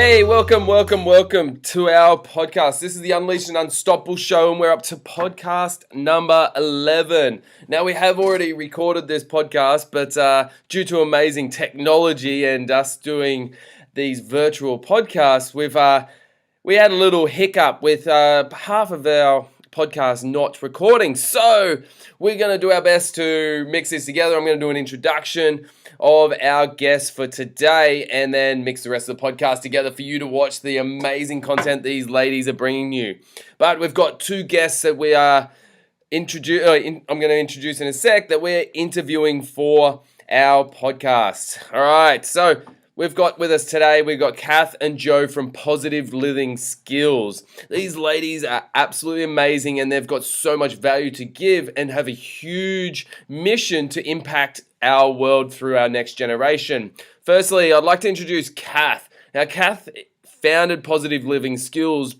Hey, welcome to our podcast. This is the Unleashed and Unstoppable show, and we're up to podcast number 11. Now, we have already recorded this podcast, but due to amazing technology and us doing these virtual podcasts, we had a little hiccup with half of our podcast not recording. So we're going to do our best to mix this together. I'm going to do an introduction of our guests for today and then mix the rest of the podcast together for you to watch the amazing content these ladies are bringing you. But we've got two guests that we are I'm going to introduce in a sec that we're interviewing for our podcast. All right, so we've got with us today, we've got Cath and Jo from Positive Living Skills. These ladies are absolutely amazing and they've got so much value to give and have a huge mission to impact our world through our next generation. Firstly, I'd like to introduce Cath. Now, Cath founded Positive Living Skills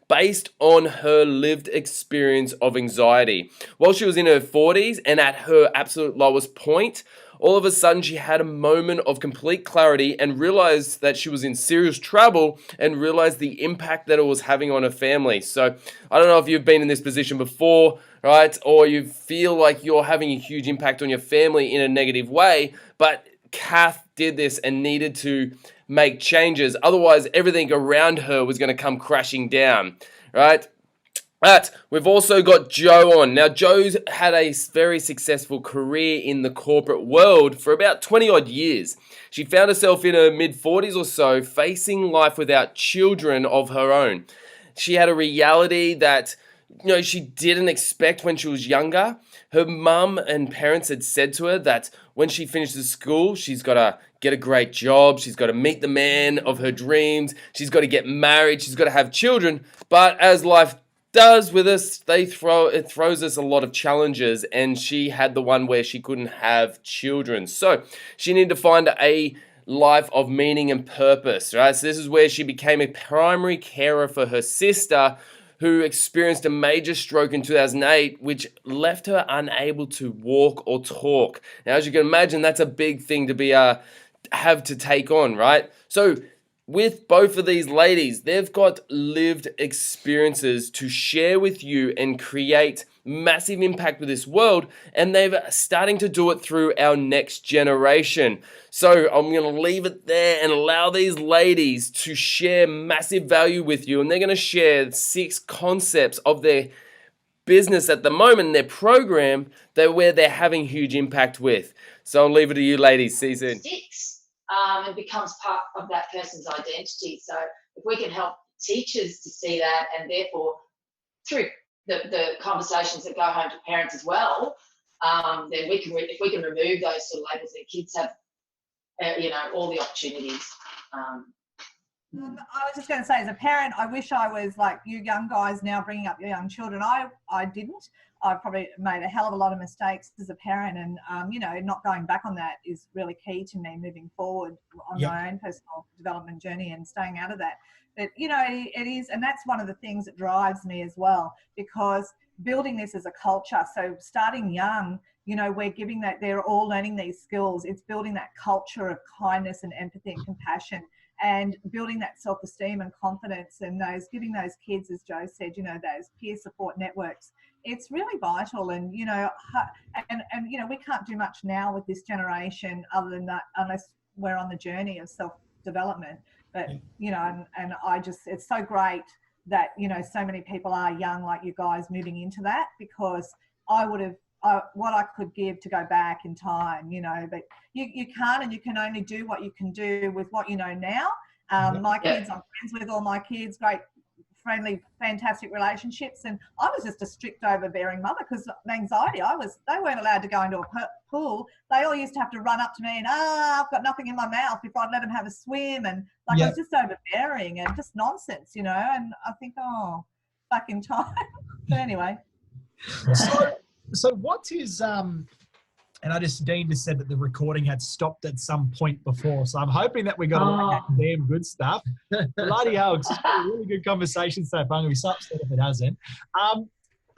based on her lived experience of anxiety. While she was in her 40s and at her absolute lowest point, all of a sudden she had a moment of complete clarity and realized that she was in serious trouble and realized the impact that it was having on her family. So I don't know if you've been in this position before, right? Or you feel like you're having a huge impact on your family in a negative way, but Cath did this and needed to make changes. Otherwise, everything around her was going to come crashing down, right? But we've also got Jo on. Now, Jo's had a very successful career in the corporate world for about 20 odd years. She found herself in her mid-40s or so, facing life without children of her own. She had a reality that she didn't expect when she was younger. Her mum and parents had said to her that when she finishes school, she's got to get a great job, she's got to meet the man of her dreams, she's got to get married, she's got to have children. But as life does with us, it throws us a lot of challenges, and she had the one where she couldn't have children. So she needed to find a life of meaning and purpose, right? So this is where she became a primary carer for her sister, who experienced a major stroke in 2008, which left her unable to walk or talk. Now, as you can imagine, that's a big thing to have to take on, right? So with both of these ladies, they've got lived experiences to share with you and create massive impact with this world, and they're starting to do it through our next generation. So I'm going to leave it there and allow these ladies to share massive value with you, and they're going to share 6 concepts of their business at the moment, their program, where they're having huge impact with. So I'll leave it to you ladies. See you soon. It becomes part of that person's identity. So if we can help teachers to see that, and therefore through the conversations that go home to parents as well, then we can if we can remove those sort of labels, that kids have all the opportunities. I was just going to say, as a parent, I wish I was like you young guys now bringing up your young children. I didn't. I probably made a hell of a lot of mistakes as a parent, and not going back on that is really key to me moving forward on my own personal development journey and staying out of that. But it is, and that's one of the things that drives me as well, because building this as a culture. So starting young, we're giving that, they're all learning these skills. It's building that culture of kindness and empathy and compassion, and building that self-esteem and confidence, and giving those kids, as Jo said, those peer support networks. It's really vital, and we can't do much now with this generation other than that, unless we're on the journey of self-development. But and I just, it's so great that so many people are young like you guys moving into that, because I would have what I could give to go back in time, but you can't, and you can only do what you can do with what you know now. My kids, I'm friends with all my kids, great, friendly, fantastic relationships, and I was just a strict overbearing mother because of anxiety. They weren't allowed to go into a pool. They all used to have to run up to me and I've got nothing in my mouth before I'd let them have a swim, and I was just overbearing and just nonsense, and I think, back in time. But anyway. So what is and Dean just said that the recording had stopped at some point before, so I'm hoping that we got all that damn good stuff. Bloody hell, it's just been a really good conversation so far. I'm going to be so upset if it hasn't.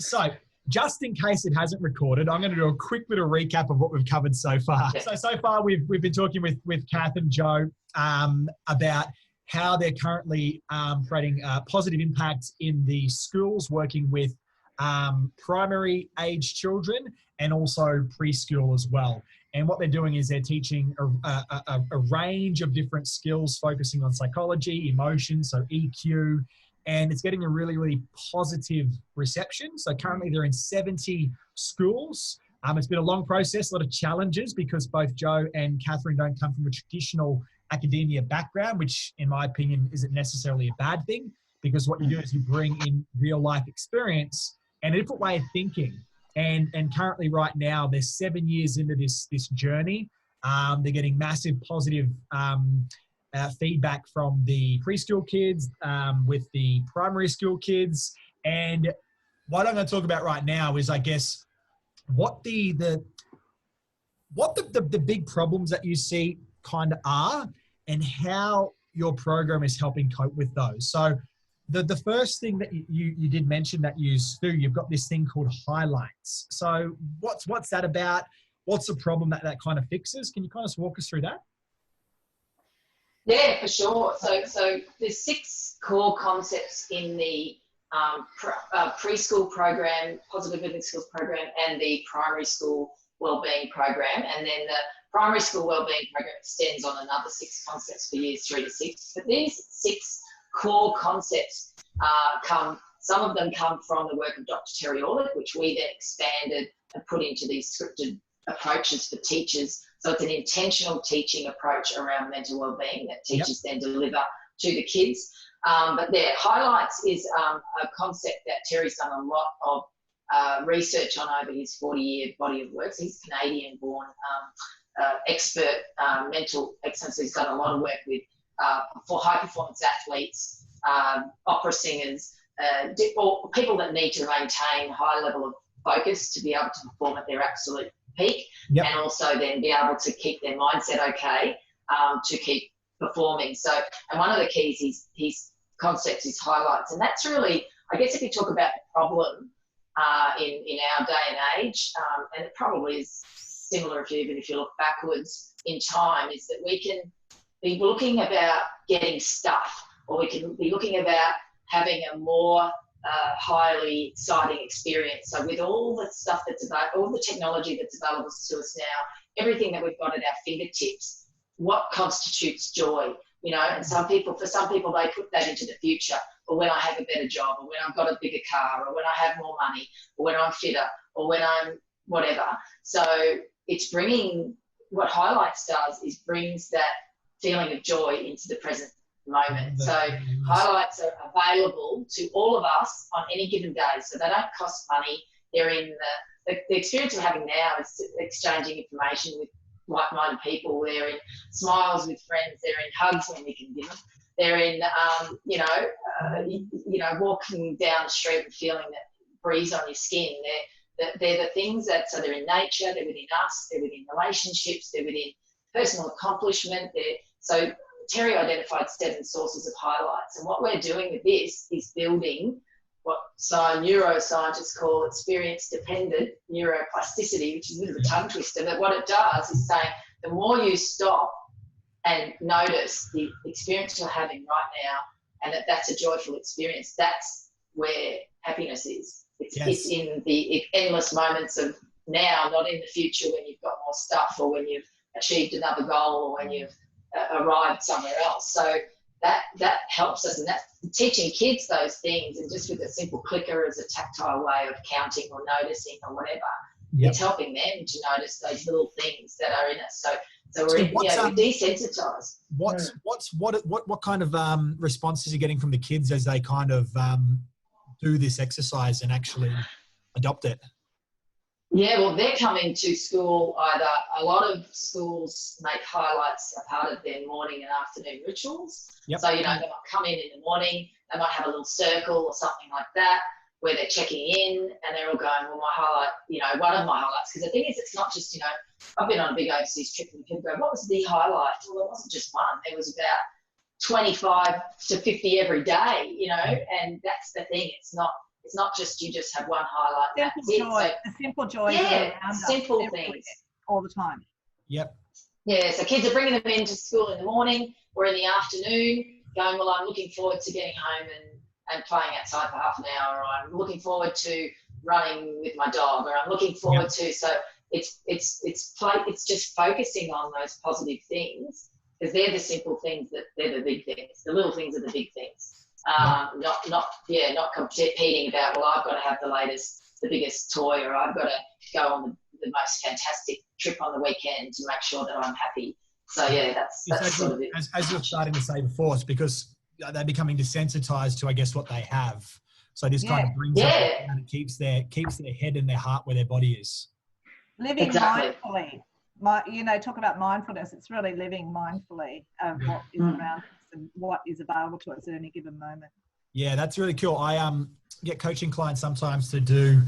So just in case it hasn't recorded, I'm going to do a quick little recap of what we've covered so far. So far we've been talking with Cath and Jo about how they're currently creating positive impact in the schools, working with primary age children and also preschool as well. And what they're doing is they're teaching a range of different skills, focusing on psychology, emotions, so EQ, and it's getting a really, really positive reception. So currently they're in 70 schools. It's been a long process, a lot of challenges, because both Jo and Catherine don't come from a traditional academia background, which in my opinion isn't necessarily a bad thing, because what you do is you bring in real life experience and a different way of thinking. And currently right now, they're 7 years into this journey. They're getting massive positive feedback from the preschool kids, with the primary school kids. And what I'm going to talk about right now is, I guess, what the big problems that you see kind of are, and how your program is helping cope with those. So the first thing that you did mention that you've got this thing called highlights. So what's that about? What's the problem that kind of fixes? Can you kind of walk us through that? Yeah, for sure. So there's 6 core concepts in the preschool program, positive living skills program, and the primary school wellbeing program. And then the primary school wellbeing program extends on another 6 concepts for years 3 to 6. But these 6 core concepts some of them come from the work of Dr. Terry Orlick, which we then expanded and put into these scripted approaches for teachers. So it's an intentional teaching approach around mental wellbeing that teachers then deliver to the kids. But their highlights is a concept that Terry's done a lot of research on over his 40-year body of work. So he's Canadian-born expert mental excellence. He's done a lot of work with for high-performance athletes, opera singers, or people that need to maintain a high level of focus to be able to perform at their absolute peak, and also then be able to keep their mindset okay to keep performing. So, and one of the keys his concepts is highlights, and that's really, I guess, if you talk about the problem in our day and age, and it probably is similar even if you look backwards in time, is that we can be looking about getting stuff, or we can be looking about having a more highly exciting experience. So with all the stuff that's about, all the technology that's available to us now, everything that we've got at our fingertips, what constitutes joy? You know, and for some people, they put that into the future, or when I have a better job, or when I've got a bigger car, or when I have more money, or when I'm fitter, or when I'm whatever. So it's bringing, what highlights does is brings that feeling of joy into the present moment. So highlights are available to all of us on any given day. So they don't cost money. They're in the experience we're having now is exchanging information with like-minded people. They're in smiles with friends. They're in hugs when we can give them. They're in, walking down the street and feeling that breeze on your skin. They're the things that, so they're in nature, they're within us, they're within relationships, they're within personal accomplishment. So Terry identified 7 sources of highlights. And what we're doing with this is building what neuroscientists call experience-dependent neuroplasticity, which is a bit of a tongue twister, but what it does is saying the more you stop and notice the experience you're having right now, and that's a joyful experience, that's where happiness is. It's in the endless moments of now, not in the future when you've got more stuff, or when you've achieved another goal, or when you've arrived somewhere else. So that helps us, and that's teaching kids those things, and just with a simple clicker as a tactile way of counting or noticing or whatever, it's helping them to notice those little things that are in us. So we're desensitized. What kind of responses are you getting from the kids as they kind of do this exercise and actually adopt it? Yeah, well, they're coming to school either. A lot of schools make highlights a part of their morning and afternoon rituals. So, they might come in the morning, they might have a little circle or something like that where they're checking in, and they're all going, well, my highlight, one of my highlights. Because the thing is, it's not just, I've been on a big overseas trip and people go, what was the highlight? Well, it wasn't just one. There was about 25 to 50 every day, and that's the thing. It's not just you just have one highlight. Simple joy. Simple things. All the time. Yep. Yeah, so kids are bringing them into school in the morning or in the afternoon, going, well, I'm looking forward to getting home and playing outside for half an hour, or I'm looking forward to running with my dog, or I'm looking forward to, so it's just focusing on those positive things, because they're the simple things, that they're the big things. The little things are the big things. Not competing about, well, I've got to have the biggest toy, or I've got to go on the most fantastic trip on the weekend to make sure that I'm happy. So that's sort of it. As you're starting to say before, it's because they're becoming desensitized to, I guess, what they have. So this kind of brings it down and keeps their head and their heart where their body is. Living mindfully. Talk about mindfulness. It's really living mindfully of what is around us and what is available to us at any given moment. Yeah, that's really cool. I get coaching clients sometimes to do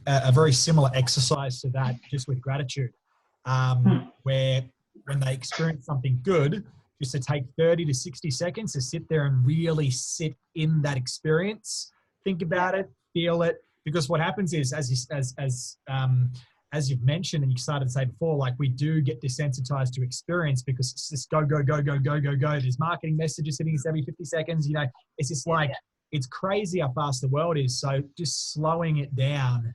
a very similar exercise to that, just with gratitude, where when they experience something good, just to take 30 to 60 seconds to sit there and really sit in that experience, think about it, feel it. Because what happens is, as you've mentioned and you started to say before, like, we do get desensitized to experience because it's just go. There's marketing messages hitting us every 50 seconds. It's just like, it's crazy how fast the world is. So just slowing it down,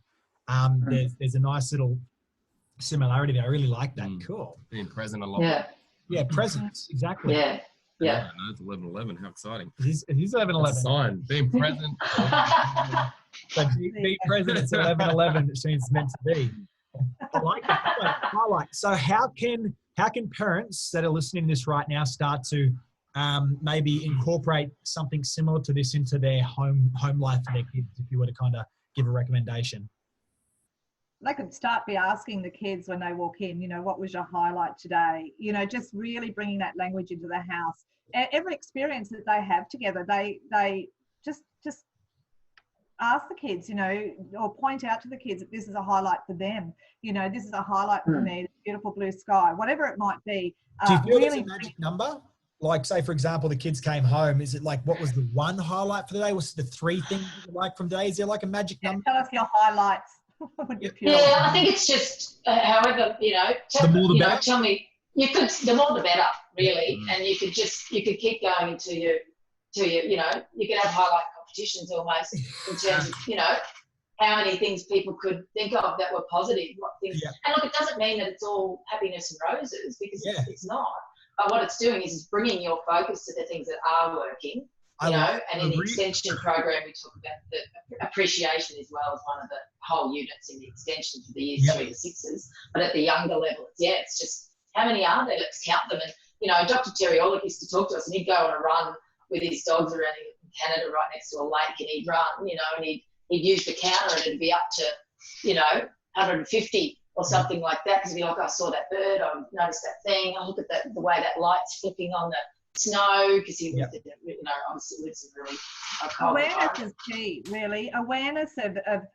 there's a nice little similarity there. I really like that. Cool. Being present a lot. Yeah, presence. Exactly. Yeah. Yeah. No, it's 11:11. How exciting. It is 11:11. Sign. Being present. So be present. It's 11:11. It means it's meant to be. I like that. Highlight. So how can parents that are listening to this right now start to maybe incorporate something similar to this into their home life for their kids, if you were to kind of give a recommendation? They could start by asking the kids when they walk in, what was your highlight today? Just really bringing that language into the house. Every experience that they have together, they just ask the kids, or point out to the kids that this is a highlight for them. This is a highlight for me, the beautiful blue sky, whatever it might be. Do you feel really there's a magic number? Like, say, for example, the kids came home. Is it like, what was the one highlight for the day? Was it the three things you like from today? Is there like a magic number? Tell us your highlights. I think it's just, however, tell me, you could, the more the better, really. And you could keep going into your, you could have highlight competitions almost in terms of, how many things people could think of that were positive. What things, and look, it doesn't mean that it's all happiness and roses, because it's not. But what it's doing is bringing your focus to the things that are working. And in the extension program, we talk about the appreciation as well as one of the whole units in the extension for the years 3 to 6s. But at the younger level, it's just, how many are there? Let's count them. And, Dr. Terry Orlick used to talk to us, and he'd go on a run with his dogs around in Canada right next to a lake, and he'd run, and he'd use the counter, and it'd be up to, 150 or something like that, because he'd be like, I saw that bird, I noticed that thing, I look at the way that light's flipping on the snow, because he lived in, obviously lives in really cold awareness is key, really. Awareness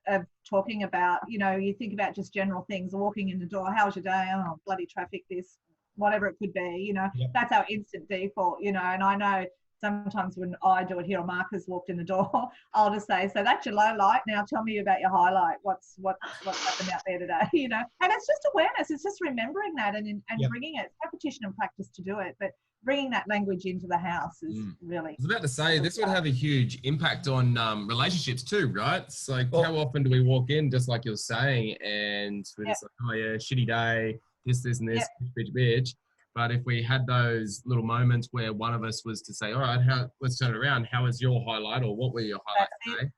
of talking about, you think about just general things, walking in the door, how's your day? Oh, bloody traffic, this, whatever it could be, that's our instant default, and I know sometimes when I do it here, or Marcus walked in the door, I'll just say, so that's your low light, now tell me about your highlight, what's happened out there today, and it's just awareness, it's just remembering that and bringing it, repetition and practice to do it, but bringing that language into the house is really. I was about to say, this would have a huge impact on relationships too, right? It's like, how often do we walk in, just like you're saying, and we're just like, oh yeah, shitty day, this and this, bitch. But if we had those little moments where one of us was to say, all right, let's turn it around. How was your highlight, or what were your highlights today?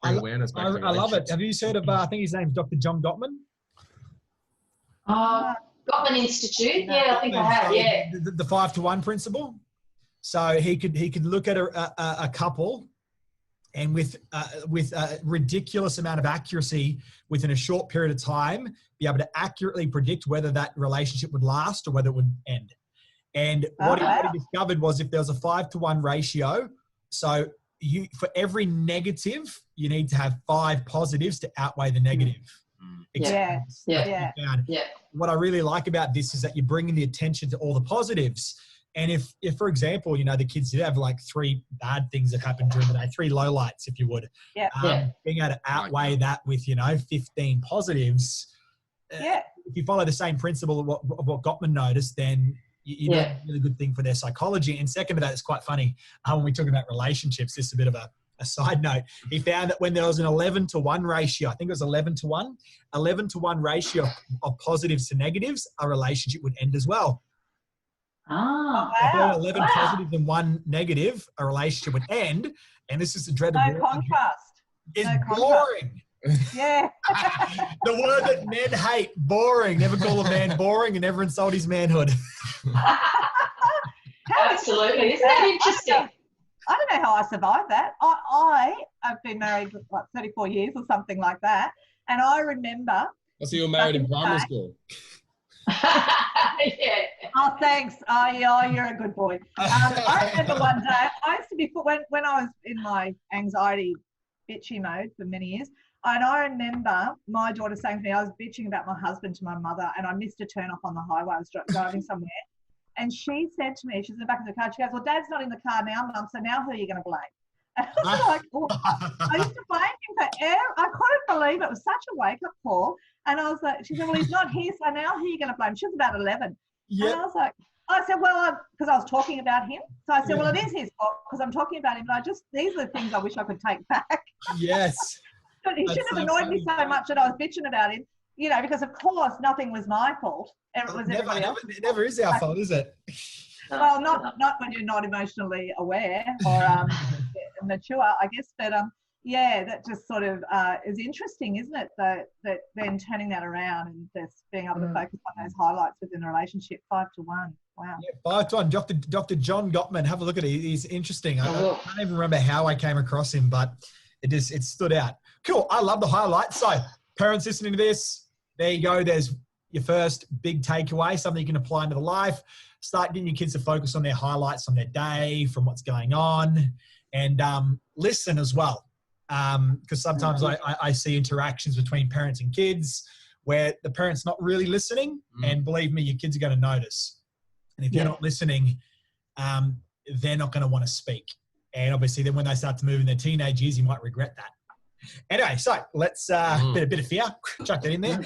Bring awareness back to I love it. Have you heard of, I think his name's Dr. John Gottman? Gottman Institute. Yeah, I think I have, The 5 to 1 principle. So he could look at a couple, and with a ridiculous amount of accuracy within a short period of time, be able to accurately predict whether that relationship would last or whether it would end. And what he discovered was, if there was a 5 to 1 ratio, so for every negative, you need to have 5 positives to outweigh the negative. What I really like about this is that you're bringing the attention to all the positives. And if for example, the kids did have like 3 bad things that happened during the day, 3 lowlights, if you would, being able to outweigh that with, 15 positives. If you follow the same principle of what Gottman noticed, then You're doing a really good thing for their psychology. And second to that, it's quite funny when we talk about relationships, this is a bit of a side note. He found that when there was an 11-to-1 ratio, I think it was 11-to-1 ratio of positives to negatives, a relationship would end as well. Ah, If there were Wow. 11 positives and 1 negative, a relationship would end. And this is the dreaded No word. contrast. It's no contrast. boring. Yeah. The word that men hate, boring. Never call a man boring and never insult his manhood. absolutely. Isn't that interesting? I don't know how I survived that. I have been married for like 34 years or something like that. And I remember. So you were married in primary school? Yeah. Oh, thanks. Oh, you're a good boy. I remember one day, I used to be, when I was in my anxiety bitchy mode for many years, and I remember my daughter saying to me, I was bitching about my husband to my mother, and I missed a turn off on the highway. I was driving somewhere. And she said to me, she's in the back of the car, she goes, well, Dad's not in the car now, Mum, so now who are you going to blame? And I was like, oh, I used to blame him for air. I couldn't believe it was such a wake-up call. And I was like, she said, well, he's not here, so now who are you going to blame? She was about 11. Yep. And I was like, I said, well, because I was talking about him. So I said, well, it is his fault because I'm talking about him. But these are the things I wish I could take back. Yes. But he shouldn't have annoyed me so much that I was bitching about him, because of course nothing was my fault. It was everybody else. It never is our fault, is it? Well, not when you're not emotionally aware or mature, I guess. But that just sort of is interesting, isn't it? That then turning that around and just being able to focus on those highlights within a relationship, 5-1. Wow. Yeah, 5-1. Dr. John Gottman, have a look at it. He's interesting. I can't even remember how I came across him, but it stood out. Cool. I love the highlights. So parents listening to this, there you go. There's your first big takeaway, something you can apply into the life. Start getting your kids to focus on their highlights on their day, from what's going on, and listen as well. Because sometimes I see interactions between parents and kids where the parent's not really listening, and believe me, your kids are going to notice. And if you're not listening, they're not going to want to speak. And obviously then when they start to move in their teenage years, you might regret that. Anyway, so let's bit of fear, chuck that in there.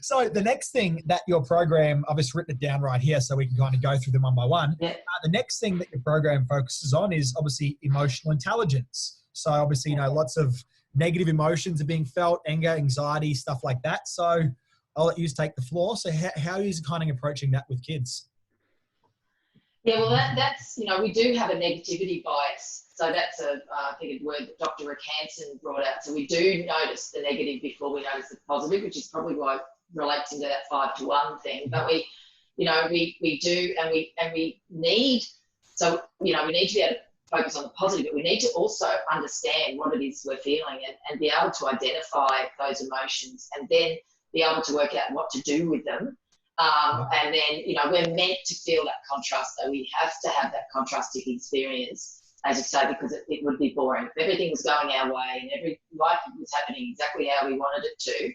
So the next thing that your program, I've just written it down right here so we can kind of go through them one by one. Yeah. The next thing that your program focuses on is obviously emotional intelligence. So obviously, lots of negative emotions are being felt, anger, anxiety, stuff like that. So I'll let you take the floor. So how are you kind of approaching that with kids? Yeah, well, that's, we do have a negativity bias. So that's I think a word that Dr. Rick Hansen brought out. So we do notice the negative before we notice the positive, which is probably why it relates into that 5-1 thing. But we do, and we need, so, we need to be able to focus on the positive, but we need to also understand what it is we're feeling and be able to identify those emotions and then be able to work out what to do with them. And then, we're meant to feel that contrast, so we have to have that contrastive experience, as you say, because it would be boring. If everything was going our way and every life was happening exactly how we wanted it to,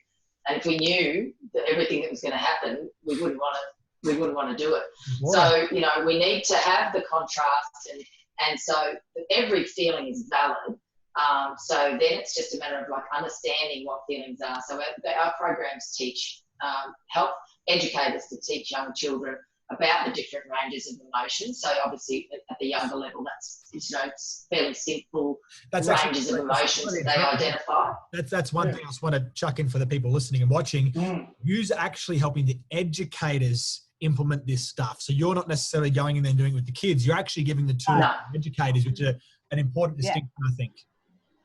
and if we knew that everything that was going to happen, we wouldn't want to do it. Wow. So, we need to have the contrast, and so every feeling is valid. So then it's just a matter of understanding what feelings are. So our programs help educators to teach young children about the different ranges of emotions. So obviously at the younger level, that's it's fairly simple ranges of emotions that they identify. That's one thing I just want to chuck in for the people listening and watching. You're actually helping the educators implement this stuff. So you're not necessarily going in there and doing it with the kids. You're actually giving the tools to the educators, which are an important distinction, I think.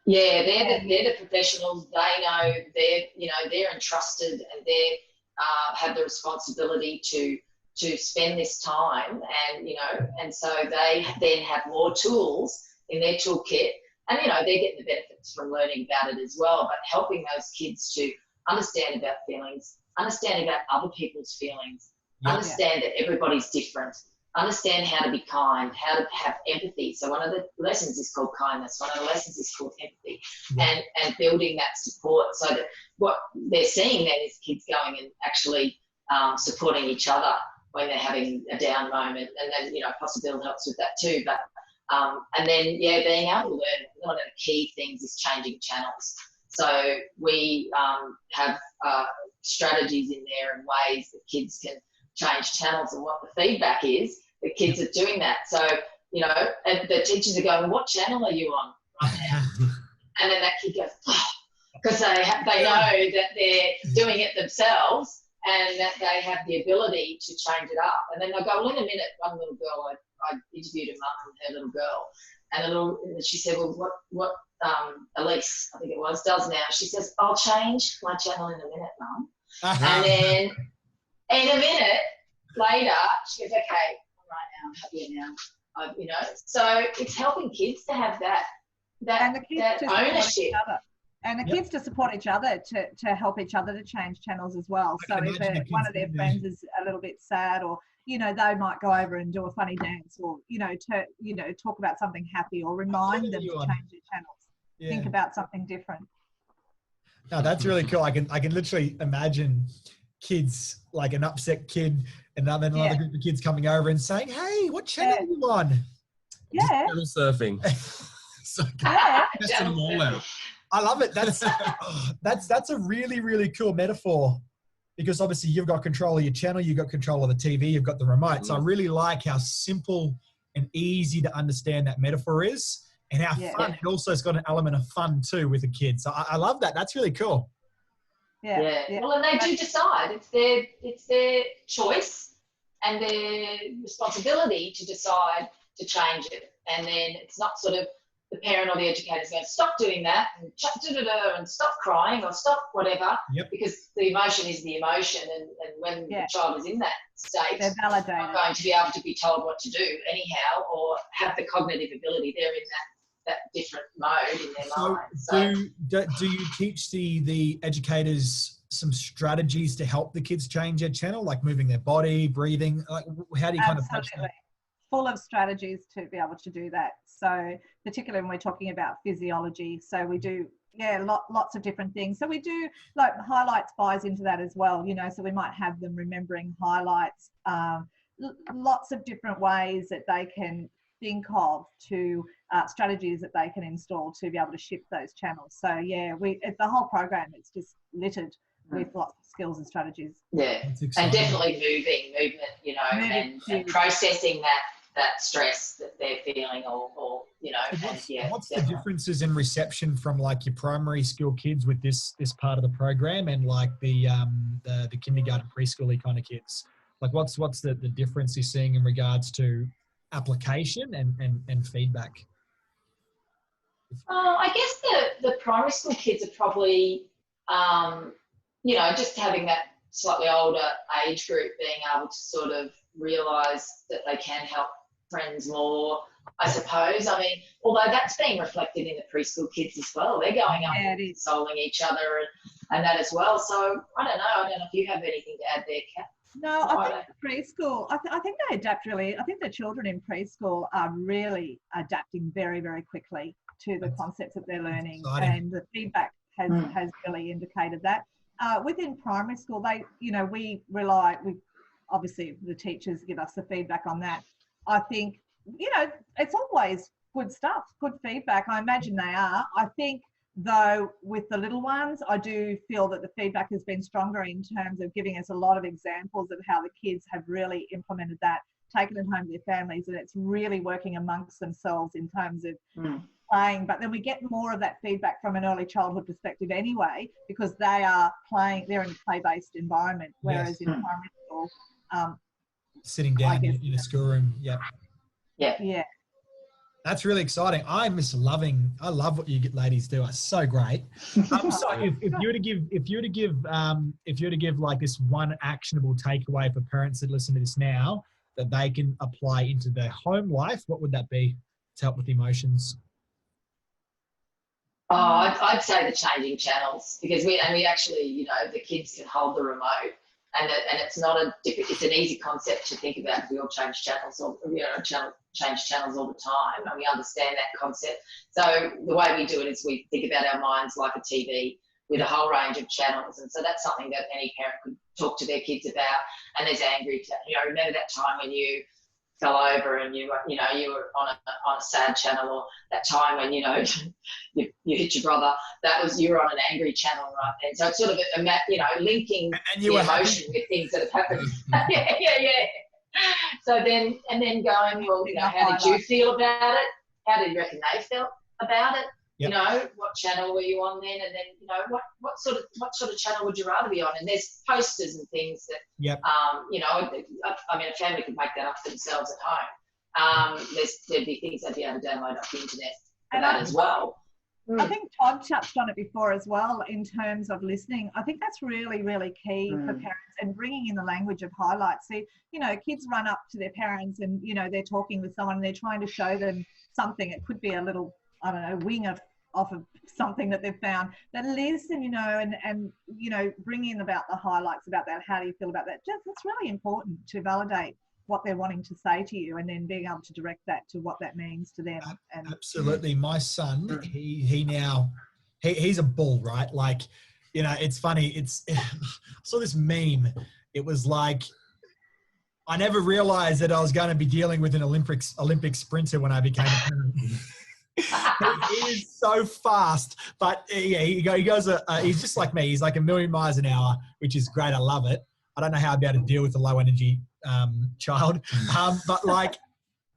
Yeah, they're the professionals. They know they're entrusted, and they have the responsibility to spend this time, and so they then have more tools in their toolkit, and they're getting the benefits from learning about it as well, but helping those kids to understand about feelings, understand about other people's feelings, understand that everybody's different, understand how to be kind, how to have empathy. So one of the lessons is called kindness, one of the lessons is called empathy, and building that support, so that what they're seeing then is kids going and actually supporting each other when they're having a down moment, and then Possibility helps with that too. But and then being able to learn. One of the key things is changing channels. So we have strategies in there and ways that kids can change channels and what the feedback is, the kids are doing that. So, you know, and the teachers are going, what channel are you on right now? And then that kid goes, because they know that they're doing it themselves and that they have the ability to change it up. And then they'll go, well, in a minute, one little girl, I interviewed a mum and her little girl, and she said, well, what Elise, I think it was, does now. She says, I'll change my channel in a minute, Mum. And then in a minute later, she goes, okay, I'm right now, I'm happier now. You know, so it's helping kids to have that and the kids to ownership. And the kids to support each other, to help each other to change channels as well. So if one of their friends is a little bit sad, or, you know, they might go over and do a funny dance, or, talk about something happy, or remind them to change their channels. Yeah. Think about something different. No, that's really cool. I can literally imagine kids, like an upset kid, and then another group of kids coming over and saying, "Hey, what channel are you on?" Yeah, channel surfing. So testing them all out. I love it. That's a really, really cool metaphor, because obviously you've got control of your channel, you've got control of the TV, you've got the remote. So I really like how simple and easy to understand that metaphor is, and how fun. It also has got an element of fun too with the kids. So I love that. That's really cool. Yeah. Well, and they do decide. It's their choice and their responsibility to decide to change it. And then it's not sort of the parent or the educator is going to stop doing that and stop crying or stop whatever, because the emotion is the emotion, and when the child is in that state, they're not going to be able to be told what to do anyhow, or have the cognitive ability. They're in that different mode in their minds. So do you teach the educators some strategies to help the kids change their channel, like moving their body, breathing? Like, how do you kind of approach that? Full of strategies to be able to do that. So particularly when we're talking about physiology, so we do lots of different things. So we do, like, highlights buys into that as well, you know, so we might have them remembering highlights, lots of different ways that they can think of, to strategies that they can install to be able to shift those channels. So the whole program, it's just littered with lots of skills and strategies. Yeah, and definitely movement, you know, and processing that stress that they're feeling, or you know. What's the differences in reception from, like, your primary school kids with this part of the program, and like the kindergarten, preschool-y kind of kids? Like, what's the difference you're seeing in regards to application and feedback? I guess the primary school kids are probably, you know, just having that slightly older age group being able to sort of realise that they can help friends more, I suppose. I mean, although that's being reflected in the preschool kids as well. They're going up and consoling each other and that as well. So I don't know if you have anything to add there, Cath. No, I think preschool, I think they adapt really. I think the children in preschool are really adapting very, very quickly to the concepts that they're learning, and the feedback has really indicated that. Within primary school, we obviously the teachers give us the feedback on that. I think, you know, it's always good stuff, good feedback. I imagine they are. I think, though, with the little ones, I do feel that the feedback has been stronger in terms of giving us a lot of examples of how the kids have really implemented that, taken it home to their families, and it's really working amongst themselves in terms of playing. But then we get more of that feedback from an early childhood perspective anyway, because they are playing, they're in a play-based environment, whereas in primary school, sitting down in a schoolroom. Yeah. That's really exciting. I love what you ladies do. It's so great. So if you were to give like this one actionable takeaway for parents that listen to this now that they can apply into their home life, what would that be to help with emotions? Oh, I'd say the changing channels, because we actually, you know, the kids can hold the remote, and it's an easy concept to think about. We all change channels, or change channels all the time, and we understand that concept. So the way we do it is we think about our minds like a TV with a whole range of channels, and so that's something that any parent could talk to their kids about. And there's angry, you know, remember that time when you fell over and you were on a sad channel, or that time when you hit your brother, you were on an angry channel, right? And so it's sort of linking And you the were emotion with things that have happened. yeah. So then going, well, how did you feel about it? How did you reckon they felt about it? Yep. What channel were you on then? And then, what sort of channel would you rather be on? And there's posters and things that, Yep. I mean, a family could make that up for themselves at home. There'd be things they'd be able to download off the internet for that as well. I think Todd touched on it before as well in terms of listening. I think that's really, really key for parents, and bringing in the language of highlights. See, kids run up to their parents and, they're talking with someone and they're trying to show them something. It could be a little, I don't know, wing off of something that they've found. But listen, and bring in about the highlights about that. How do you feel about that? It's really important to validate what they're wanting to say to you, and then being able to direct that to what that means to them. And absolutely. My son, he's a bull, right? Like, it's funny. I saw this meme. It was like, I never realized that I was going to be dealing with an Olympic sprinter when I became a parent. He is so fast, but he goes. He's just like me. He's like a million miles an hour, which is great. I love it. I don't know how I'd be able to deal with a low energy child, but like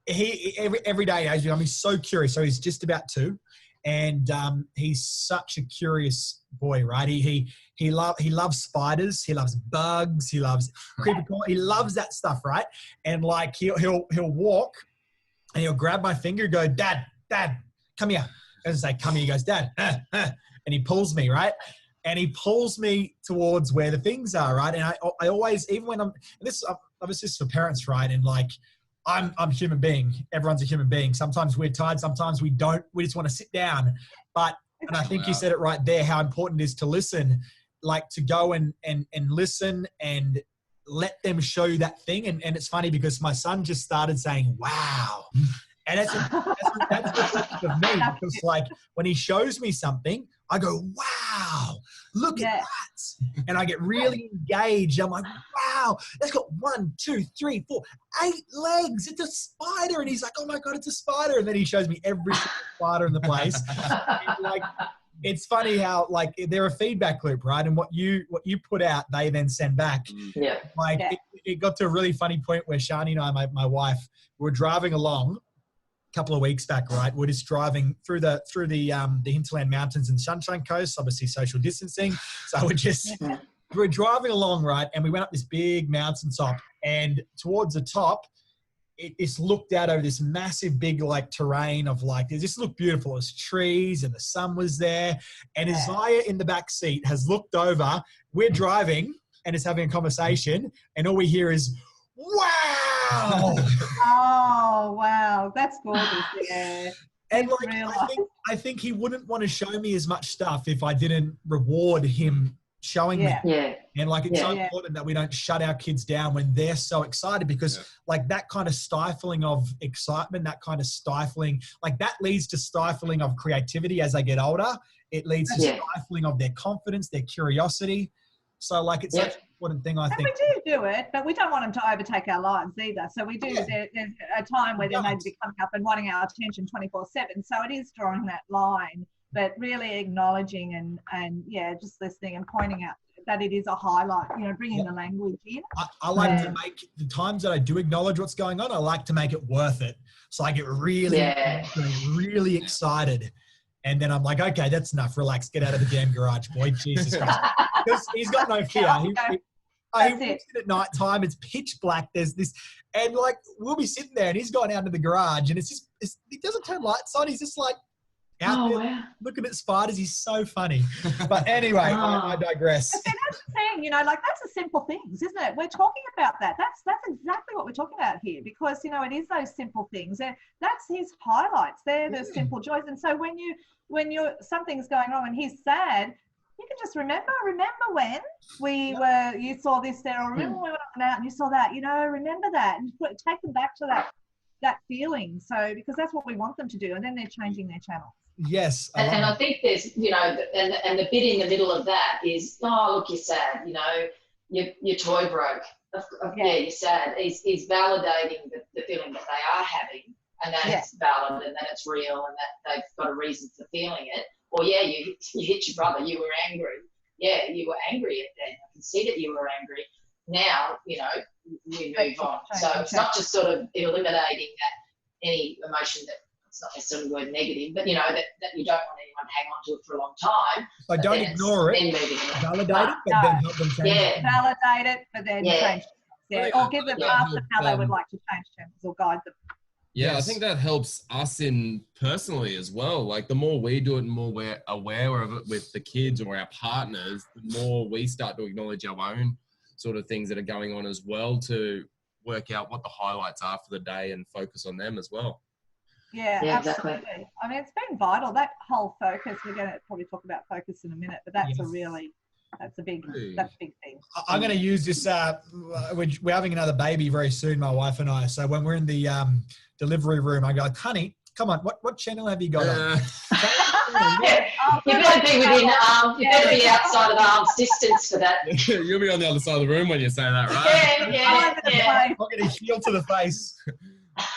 he every day, he's so curious. So he's just about 2, and he's such a curious boy, right? He loves spiders. He loves bugs. He loves creepy. He loves that stuff, right? And like he'll walk, and he'll grab my finger, and go, Dad, come here. As I say, come here, he goes, Dad, and he pulls me, right? And he pulls me towards where the things are, right? And I always, even when this is for parents, right? And like, I'm a human being. Everyone's a human being. Sometimes we're tired. Sometimes we don't. We just want to sit down. And I think you said it right there, how important it is to listen, like to go and listen and let them show you that thing. And it's funny because my son just started saying, wow. And that's reflective of me, because like when he shows me something, I go, wow, look at that. And I get really engaged. I'm like, wow, that's got 1, 2, 3, 4, 8 legs. It's a spider. And he's like, oh my God, it's a spider. And then he shows me every single spider in the place. And like, it's funny how like they're a feedback loop, right? And what you put out, they then send back. Yeah. Like it got to a really funny point where Shani and I, my wife, were driving along couple of weeks back, right? We're just driving through the hinterland mountains and Sunshine Coast, obviously social distancing. So we're driving along, right? And we went up this big mountaintop, and towards the top, it's looked out over this massive big like terrain of like, it just looked beautiful. It was trees and the sun was there. And Isaiah in the back seat has looked over. We're driving and is having a conversation, and all we hear is, wow. Oh, wow. That's gorgeous. Yeah. And like, I think he wouldn't want to show me as much stuff if I didn't reward him showing me. Yeah. And like, it's so important that we don't shut our kids down when they're so excited, because like that kind of stifling of excitement, that kind of stifling, like that leads to stifling of creativity as they get older. It leads to stifling of their confidence, their curiosity. So like, it's such an important thing, I think. We do it, but we don't want them to overtake our lives either. So we do, there's a time where they may be coming up and wanting our attention 24/7. So it is drawing that line, but really acknowledging and just listening and pointing out that it is a highlight, bringing the language in. I like to make the times that I do acknowledge what's going on, I like to make it worth it. So I get really excited. And then I'm like, okay, that's enough. Relax. Get out of the damn garage, boy. Jesus Christ. Because he's got no fear. He walks in at night time. It's pitch black. There's this, and like we'll be sitting there, and he's gone out to the garage, and he doesn't turn lights on. He's just like out there looking at spiders. He's so funny. But anyway, I digress. But that's the thing, that's the simple things, isn't it? We're talking about that. That's exactly what we're talking about here, because it is those simple things. That's his highlights. They're the simple joys. And so when something's going on and he's sad, you can just remember when you saw this there, or remember when we went out and you saw that, remember that, and take them back to that feeling. So, because that's what we want them to do. And then they're changing their channel. Yes. And I think there's, and the bit in the middle of that is, oh, look, you're sad, your toy broke. Yeah, you're sad. He's validating the feeling that they are having, and that it's valid and that it's real and that they've got a reason for feeling it. Or yeah, you hit your brother, you were angry. Yeah, you were angry at that. I can see that you were angry. Now, we move on. So it's not just sort of eliminating that any emotion that it's not necessarily the word negative, but that you don't want anyone to hang on to it for a long time. So don't ignore it. Validate it, but then help them change it. Validate it, but then change it. Yeah. Or give them paths of how they would like to change things or guide them. Yeah, I think that helps us in personally as well. Like the more we do it and more we're aware of it with the kids or our partners, the more we start to acknowledge our own sort of things that are going on as well to work out what the highlights are for the day and focus on them as well. Yeah, absolutely. Exactly. I mean, it's been vital. That whole focus, we're going to probably talk about focus in a minute, but that's that's a big thing. I'm going to use this. We're having another baby very soon, my wife and I. So when we're in the delivery room, I go, honey, come on, what channel have you got on? You better be within you better be outside of arm's distance for that. You'll be on the other side of the room when you say that, right? Yeah. I'm getting healed to the face.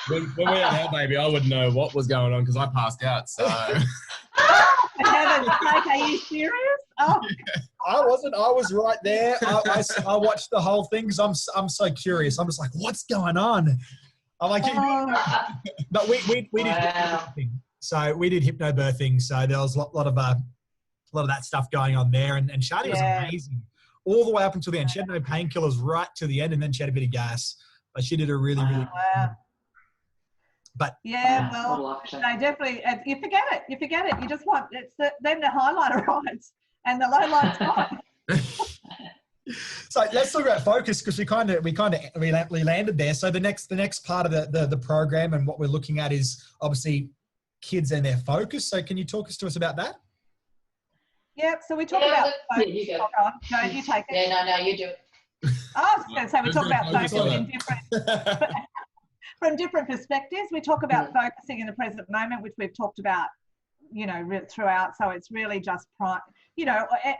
When we had our baby, I wouldn't know what was going on because I passed out. So. For heaven's sake, are you serious? Oh. I wasn't. I was right there. I watched the whole thing because I'm so curious. I'm just like, what's going on? I'm like, but we did hypnobirthing. So we did hypnobirthing. So there was a lot of that stuff going on there. And Shadi was amazing all the way up until the end. She had no painkillers right to the end, and then she had a bit of gas. But she did a really good job. But well, they definitely. You forget it. You just want then the highlighter rides and the low lights on. So let's talk about focus because we landed there. So the next part of the program and what we're looking at is obviously kids and their focus. So can you talk to us about that? Yeah. So we talk about focus. You go. No, you take it. Yeah, no, you do it. I was going to say we talk about focus in from different perspectives. We talk about focusing in the present moment, which we've talked about, throughout. So it's really just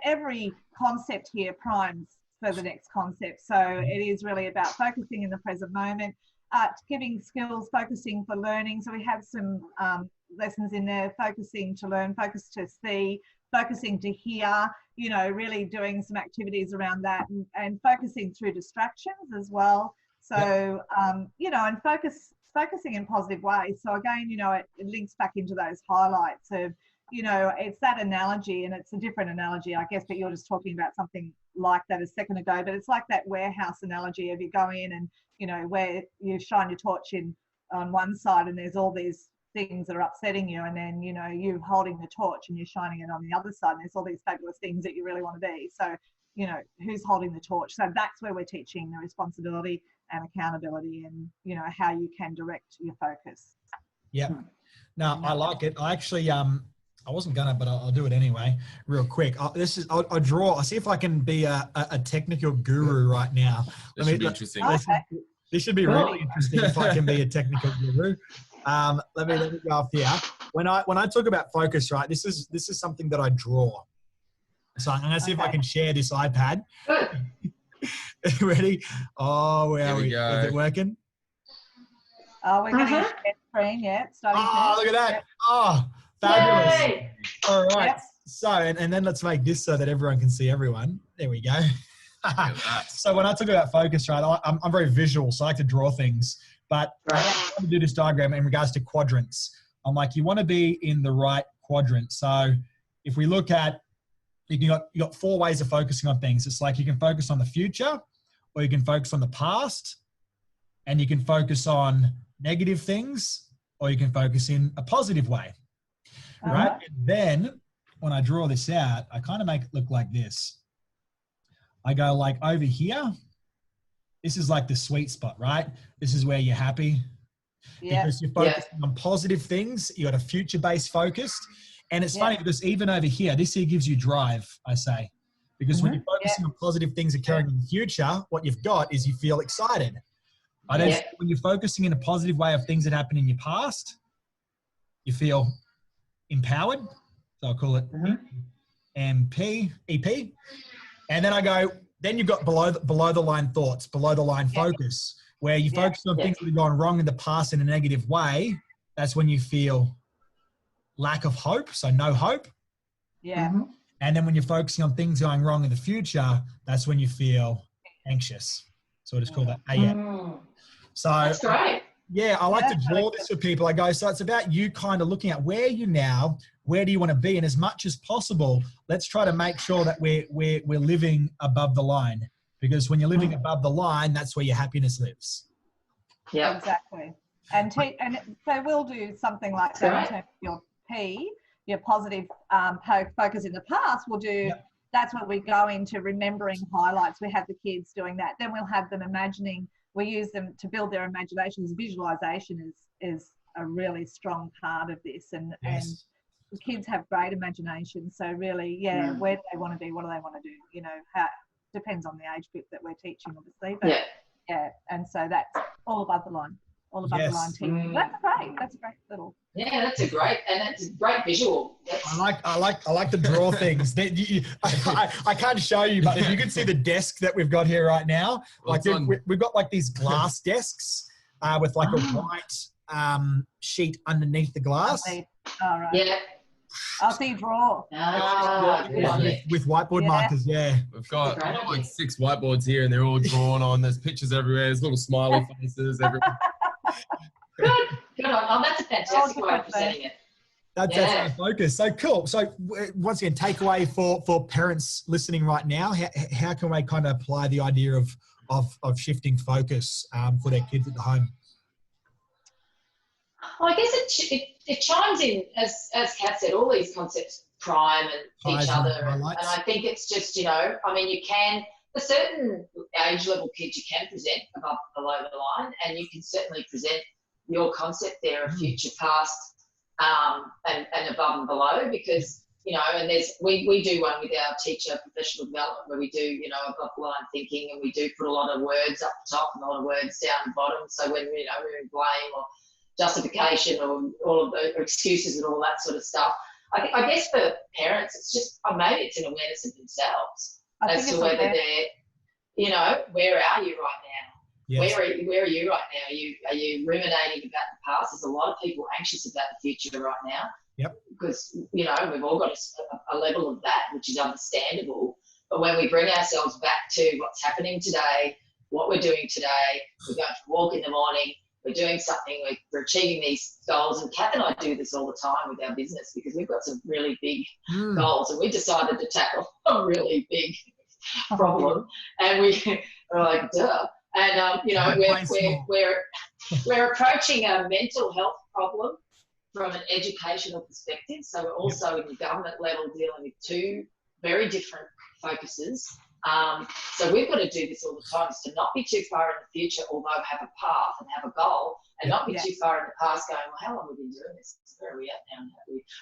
every concept here primes for the next concept. So it is really about focusing in the present moment, giving skills, focusing for learning. So we have some lessons in there, focusing to learn, focus to see, focusing to hear, really doing some activities around that and focusing through distractions as well. So, and focusing in positive ways. So again, it links back into those highlights of, it's that analogy, and it's a different analogy, I guess, but you're just talking about something like that a second ago, but it's like that warehouse analogy of you go in and, where you shine your torch in on one side and there's all these things that are upsetting you, and then, you're holding the torch and you're shining it on the other side and there's all these fabulous things that you really want to be. So, who's holding the torch? So that's where we're teaching the responsibility and accountability and, how you can direct your focus. Yeah. No, I like it. I actually, I wasn't gonna, but I'll do it anyway, real quick. I'll draw. I'll see if I can be a technical guru right now. This should be interesting. This should be really interesting if I can be a technical guru. Let me go off here. When I talk about focus, right, this is something that I draw. So I'm gonna see if I can share this iPad. Ready? Oh, where are we? Is it working? Oh, we're getting a screen. Yeah, starting. Oh, look at that. Oh, fabulous. Yay. All right. Yep. So, and then let's make this so that everyone can see everyone. There we go. So when I talk about focus, right, I'm very visual, so I like to draw things. But I want to do this diagram in regards to quadrants. I'm like, you want to be in the right quadrant. So if we look at, you got 4 ways of focusing on things. It's like you can focus on the future, or you can focus on the past, and you can focus on negative things, or you can focus in a positive way, right? And then when I draw this out, I kind of make it look like this. I go like over here, this is like the sweet spot, right? This is where you're happy because you're focusing on positive things. You got a future-based focused. And it's funny because even over here, this here gives you drive, I say. Because when you're focusing on positive things occurring in the future, what you've got is you feel excited. When you're focusing in a positive way of things that happened in your past, you feel empowered. So I'll call it EP. And then I go, Then you've got below the line thoughts, below the line focus, where you focus on things that have gone wrong in the past in a negative way. That's when you feel lack of hope, so no hope. Yeah. Mm-hmm. And then when you're focusing on things going wrong in the future, that's when you feel anxious. So I just call that AM. So That's great. yeah, I like to Yeah, draw this for people. I go, so it's about you kind of looking at where you now, where do you want to be? And as much as possible, let's try to make sure that we're living above the line. Because when you're living above the line, that's where your happiness lives. Yeah. Exactly. And so we'll do something like that in terms of your P, your positive focus in the past. We'll do, that's what we go into remembering highlights. We have the kids doing that. Then we'll have them imagining, we use them to build their imaginations. Visualization is a really strong part of this. And the kids have great imagination. So really, where do they want to be? What do they want to do? You know, depends on the age group that we're teaching, obviously. But and so that's all above the line. All above the line teaching. That's great. That's a great little. Yeah, that's a great visual. I like to draw things. I can't show you, but if you can see the desk that we've got here right now, like we've got like these glass desks with like a white sheet underneath the glass. All right. Yeah. I'll see you draw. With whiteboard markers, We've got like 6 whiteboards here and they're all drawn on. There's pictures everywhere. There's little smiley faces everywhere. Good on. Oh, that's a fantastic way of presenting it. That's our focus. So cool. So once again, takeaway for parents listening right now, how can we kind of apply the idea of shifting focus for their kids at the home? Well, I guess it chimes in, as Cath said, all these concepts prime and each other. And I think it's just, I mean, you can, for certain age level kids, you can present above, below the line, and you can certainly present your concept there of future, past, and above and below, because, and we do one with our teacher professional development where we do, above the line thinking, and we do put a lot of words up the top and a lot of words down the bottom. So when, we're in blame or justification or all of the excuses and all that sort of stuff. I guess for parents, it's just, maybe it's an awareness of themselves as to whether they're, where are you right now? Yes. Where are you right now? Are you ruminating about the past? There's a lot of people anxious about the future right now. Yep. Because, we've all got a level of that, which is understandable. But when we bring ourselves back to what's happening today, what we're doing today, we're going for a walk in the morning, we're doing something, we're achieving these goals. And Cath and I do this all the time with our business because we've got some really big goals, and we decided to tackle a really big problem. And we're like, duh. And, we're approaching a mental health problem from an educational perspective. So we're also in the government level dealing with 2 very different focuses. So we've got to do this all the time, is to not be too far in the future, although have a path and have a goal, and not be too far in the past going, well, how long have we been doing this? Where are we at now?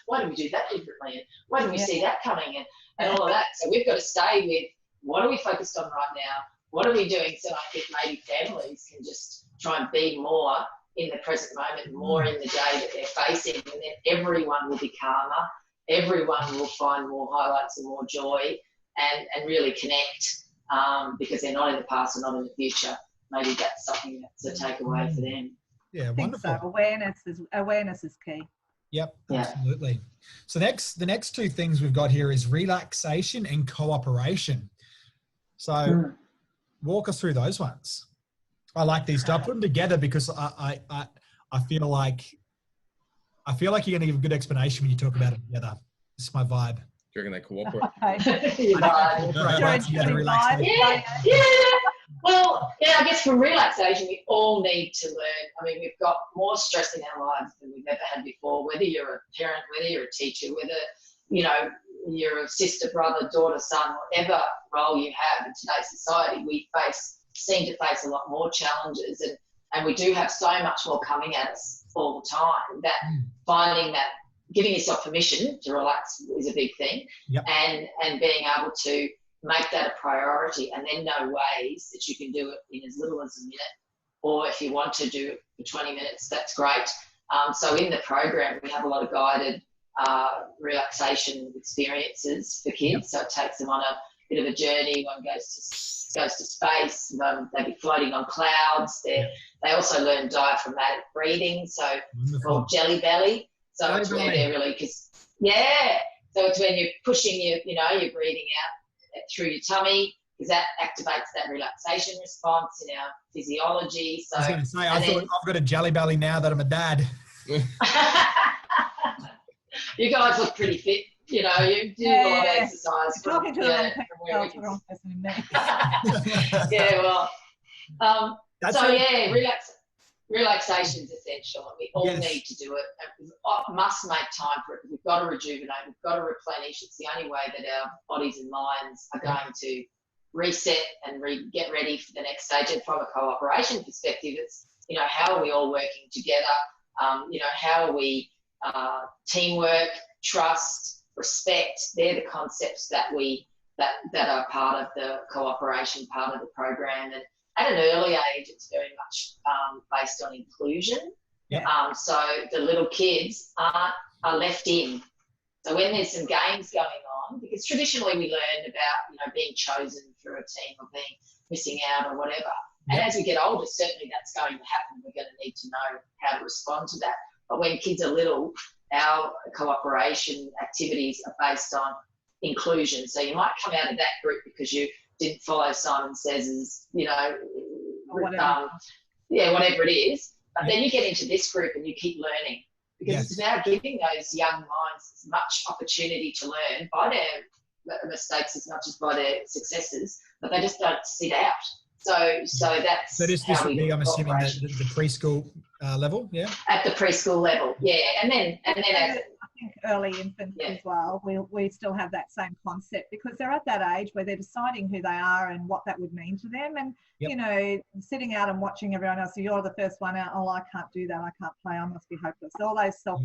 Why do we do that differently? And why do we see that coming? And all of that. So we've got to stay with, what are we focused on right now? What are we doing? So I think maybe families can just try and be more in the present moment, more in the day that they're facing, and then everyone will be calmer. Everyone will find more highlights and more joy. And really connect because they're not in the past and not in the future. Maybe that's something that's a takeaway for them. Yeah, wonderful. So. Awareness is key. Yep, absolutely. So the next 2 things we've got here is relaxation and cooperation. So walk us through those ones. I like these. I put them together because I feel like you're going to give a good explanation when you talk about it together. This is my vibe. Do you reckon they cooperate? Well, I guess for relaxation, we all need to learn. I mean, we've got more stress in our lives than we've ever had before, whether you're a parent, whether you're a teacher, whether, you're a sister, brother, daughter, son, whatever role you have in today's society, we seem to face a lot more challenges, and we do have so much more coming at us all the time, that finding that, giving yourself permission to relax is a big thing. Yep. And being able to make that a priority, and then know ways that you can do it in as little as a minute, or if you want to do it for 20 minutes, that's great. So in the program, we have a lot of guided relaxation experiences for kids. Yep. So it takes them on a bit of a journey. One goes to space. They'd be floating on clouds. They also learn diaphragmatic breathing, so called jelly belly. So it's where they're really, so it's when you're pushing you're breathing out through your tummy, because that activates that relaxation response in our physiology. So I was going to say, I thought I've got a jelly belly now that I'm a dad. You guys look pretty fit. You do a lot of exercise. Talking to the wrong person in me. Yeah, well, relaxation is essential, and we all need to do it. And we must make time for it. We've got to rejuvenate. We've got to replenish. It's the only way that our bodies and minds are going to reset and get ready for the next stage. And from a cooperation perspective, it's how are we all working together? How are we teamwork, trust, respect? They're the concepts that are part of the cooperation part of the program. And at an early age, it's very much based on inclusion. So the little kids are left in. So when there's some games going on, because traditionally we learn about being chosen through a team or being missing out or whatever. And as we get older, certainly that's going to happen. We're going to need to know how to respond to that. But when kids are little, our cooperation activities are based on inclusion. So you might come out of that group because you didn't follow Simon Says's, whatever it is. But then you get into this group and you keep learning, because it's now giving those young minds as much opportunity to learn by their mistakes as much as by their successes, but they just don't sit out. So that's this would be, I'm assuming, the preschool level, at the preschool level, and then I think early infants as well, we still have that same concept, because they're at that age where they're deciding who they are and what that would mean to them. And sitting out and watching everyone else, so you're the first one out, I can't do that, I can't play, I must be hopeless. All those self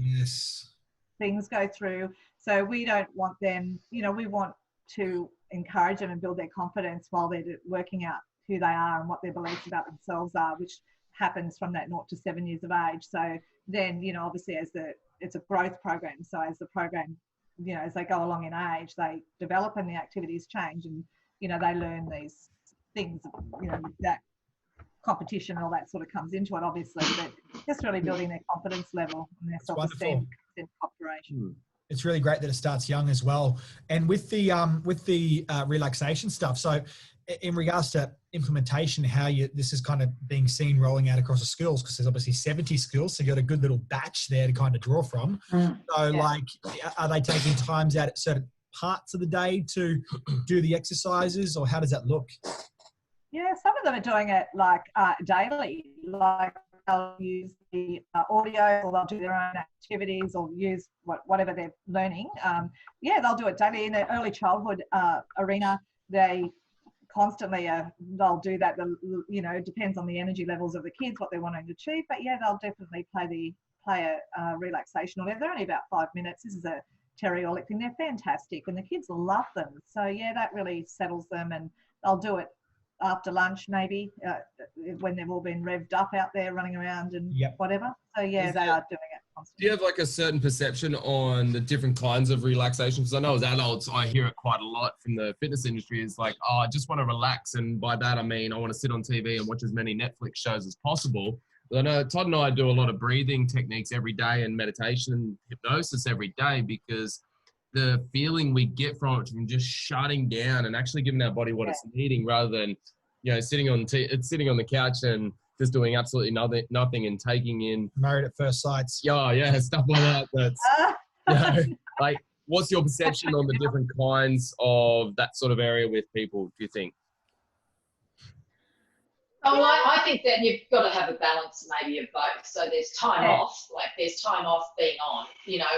things go through. So we don't want them, we want to encourage them and build their confidence while they're working out who they are and what their beliefs about themselves are, which happens from that 0 to 7 years of age. So then, obviously it's a growth program. So as the program, as they go along in age, they develop and the activities change, and, they learn these things, that competition, all that sort of comes into it, obviously, but just really building their confidence level and their self-esteem and cooperation. It's really great that it starts young as well. And with the relaxation stuff, so in regards to implementation, this is kind of being seen rolling out across the schools, because there's obviously 70 schools, so you've got a good little batch there to kind of draw from. Are they taking times out at certain parts of the day to do the exercises, or how does that look? Yeah, some of them are doing it daily, they'll use the audio, or they'll do their own activities, or use whatever they're learning. They'll do it daily. In the early childhood arena, they constantly they'll do that. It depends on the energy levels of the kids, what they're wanting to achieve, but they'll definitely play a relaxation, or they're only about 5 minutes. This is a Terry Orlick thing. They're fantastic and the kids love them. So that really settles them, and they'll do it after lunch maybe, when they've all been revved up out there running around and whatever. So they are doing it constantly. Do you have like a certain perception on the different kinds of relaxation? Because I know as adults, I hear it quite a lot from the fitness industry. It's like, I just want to relax. And by that, I mean, I want to sit on TV and watch as many Netflix shows as possible. But I know Todd and I do a lot of breathing techniques every day and meditation and hypnosis every day, because the feeling we get from it, from just shutting down and actually giving our body what it's needing, rather than, sitting on the couch and just doing absolutely nothing and taking in Married at First Sights. Stuff like that. That's like, what's your perception on the different kinds of that sort of area with people, do you think? I think that you've got to have a balance maybe of both. So there's time off, there's time off being on,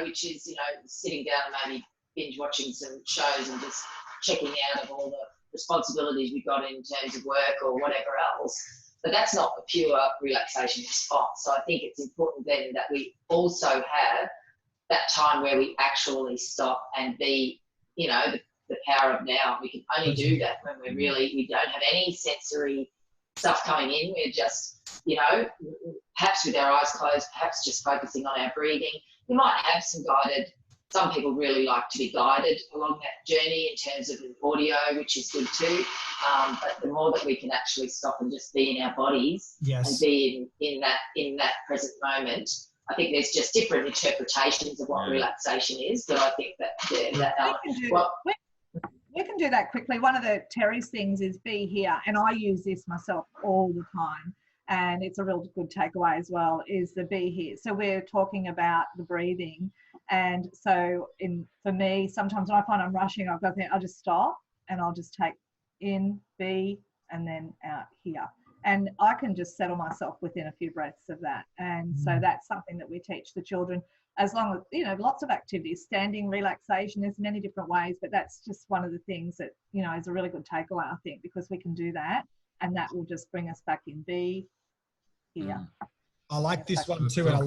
which is, sitting down and maybe binge watching some shows and just checking out of all the responsibilities we've got in terms of work or whatever else. But that's not a pure relaxation response. So I think it's important then that we also have that time where we actually stop and be, the power of now. We can only do that when we don't have any sensory stuff coming in. We're just, perhaps with our eyes closed, perhaps just focusing on our breathing. We might have some guided some people really like to be guided along that journey in terms of audio, which is good too. But the more that we can actually stop and just be in our bodies and be in that present moment, I think there's just different interpretations of what relaxation is. But I think we can do that quickly. One of Terry's things is be here, and I use this myself all the time. And it's a real good takeaway as well, is the be here. So we're talking about the breathing. And so for me, sometimes when I find I'm rushing, I'll just stop and I'll just take in, be, and then out here. And I can just settle myself within a few breaths of that. And so that's something that we teach the children, as long as, lots of activities, standing relaxation, there's many different ways, but that's just one of the things that, is a really good takeaway, I think, because we can do that. And that will just bring us back in be here. I like this one too. And I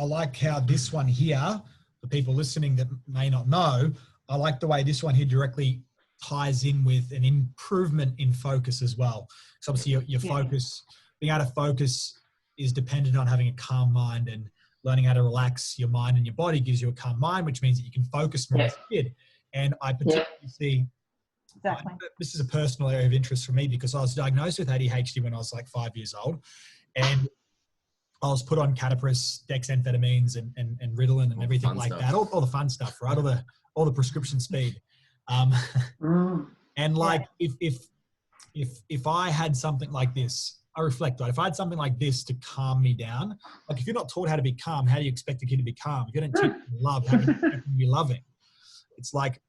like how this one here, for people listening that may not know, I like the way this one here directly ties in with an improvement in focus as well. So obviously your focus, being able to focus is dependent on having a calm mind, and learning how to relax your mind and your body gives you a calm mind, which means that you can focus more as a kid. And I particularly see, this is a personal area of interest for me because I was diagnosed with ADHD when I was like 5 years old, and I was put on Catapris, dexamphetamines, and Ritalin and everything like that. All the fun stuff, right? All the prescription speed. And like, if I had something like this, I reflect, right? If I had something like this to calm me down, like if you're not taught how to be calm, how do you expect a kid to be calm? If you don't teach love, how can you be loving? It's like,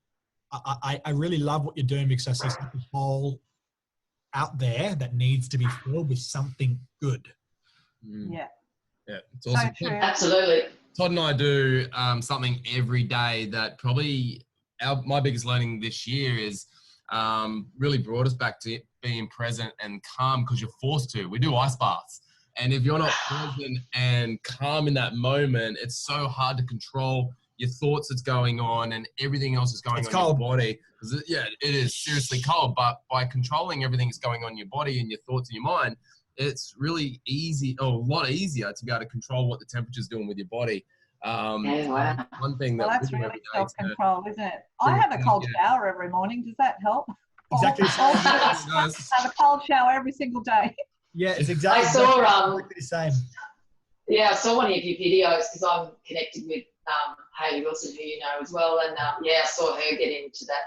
I really love what you're doing because I see something whole out there that needs to be filled with something good. Yeah, it's awesome. So true. Absolutely. Todd and I do something every day that probably my biggest learning this year is really brought us back to being present and calm, because you're forced to. We do ice baths. And if you're not present and calm in that moment, it's so hard to control your thoughts that's going on and everything else is going on in your body. Yeah, it is seriously cold. But by controlling everything that's going on in your body and your thoughts and your mind, it's really easy, or a lot easier, to be able to control what the temperature's doing with your body. One thing that's really self-control, isn't it? I have a cold shower every morning. Does that help? Exactly. I have a cold shower every single day. Yeah, it's exactly. I saw exactly the same. Yeah, I saw one of your videos because I'm connected with Hayley Wilson, who you know as well, and I saw her get into that.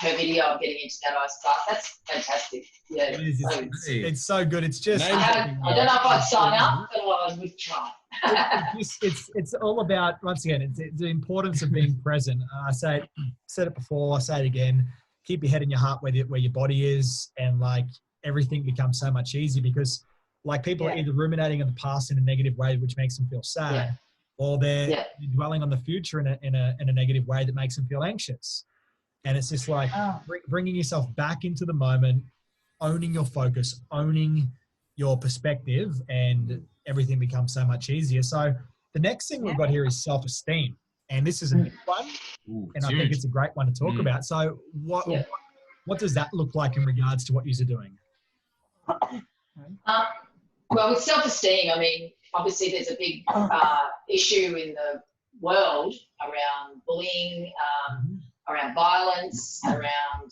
Her video of getting into that ice bath. That's fantastic. Yeah, it is. It's so good. It's just. I don't know if I'd sign up, but I would try. It's all about, once again, it's the importance of being present. I said it before. I say it again. Keep your head and your heart where your body is, and like everything becomes so much easier, because like people are either ruminating in the past in a negative way, which makes them feel sad, or they're dwelling on the future in a negative way that makes them feel anxious. And it's just like bringing yourself back into the moment, owning your focus, owning your perspective, and everything becomes so much easier. So the next thing we've got here is self-esteem. And this is a big one. And I think it's a great one to talk about. So what does that look like in regards to what you're doing? Well, with self-esteem, I mean, obviously there's a big issue in the world around bullying, around violence, around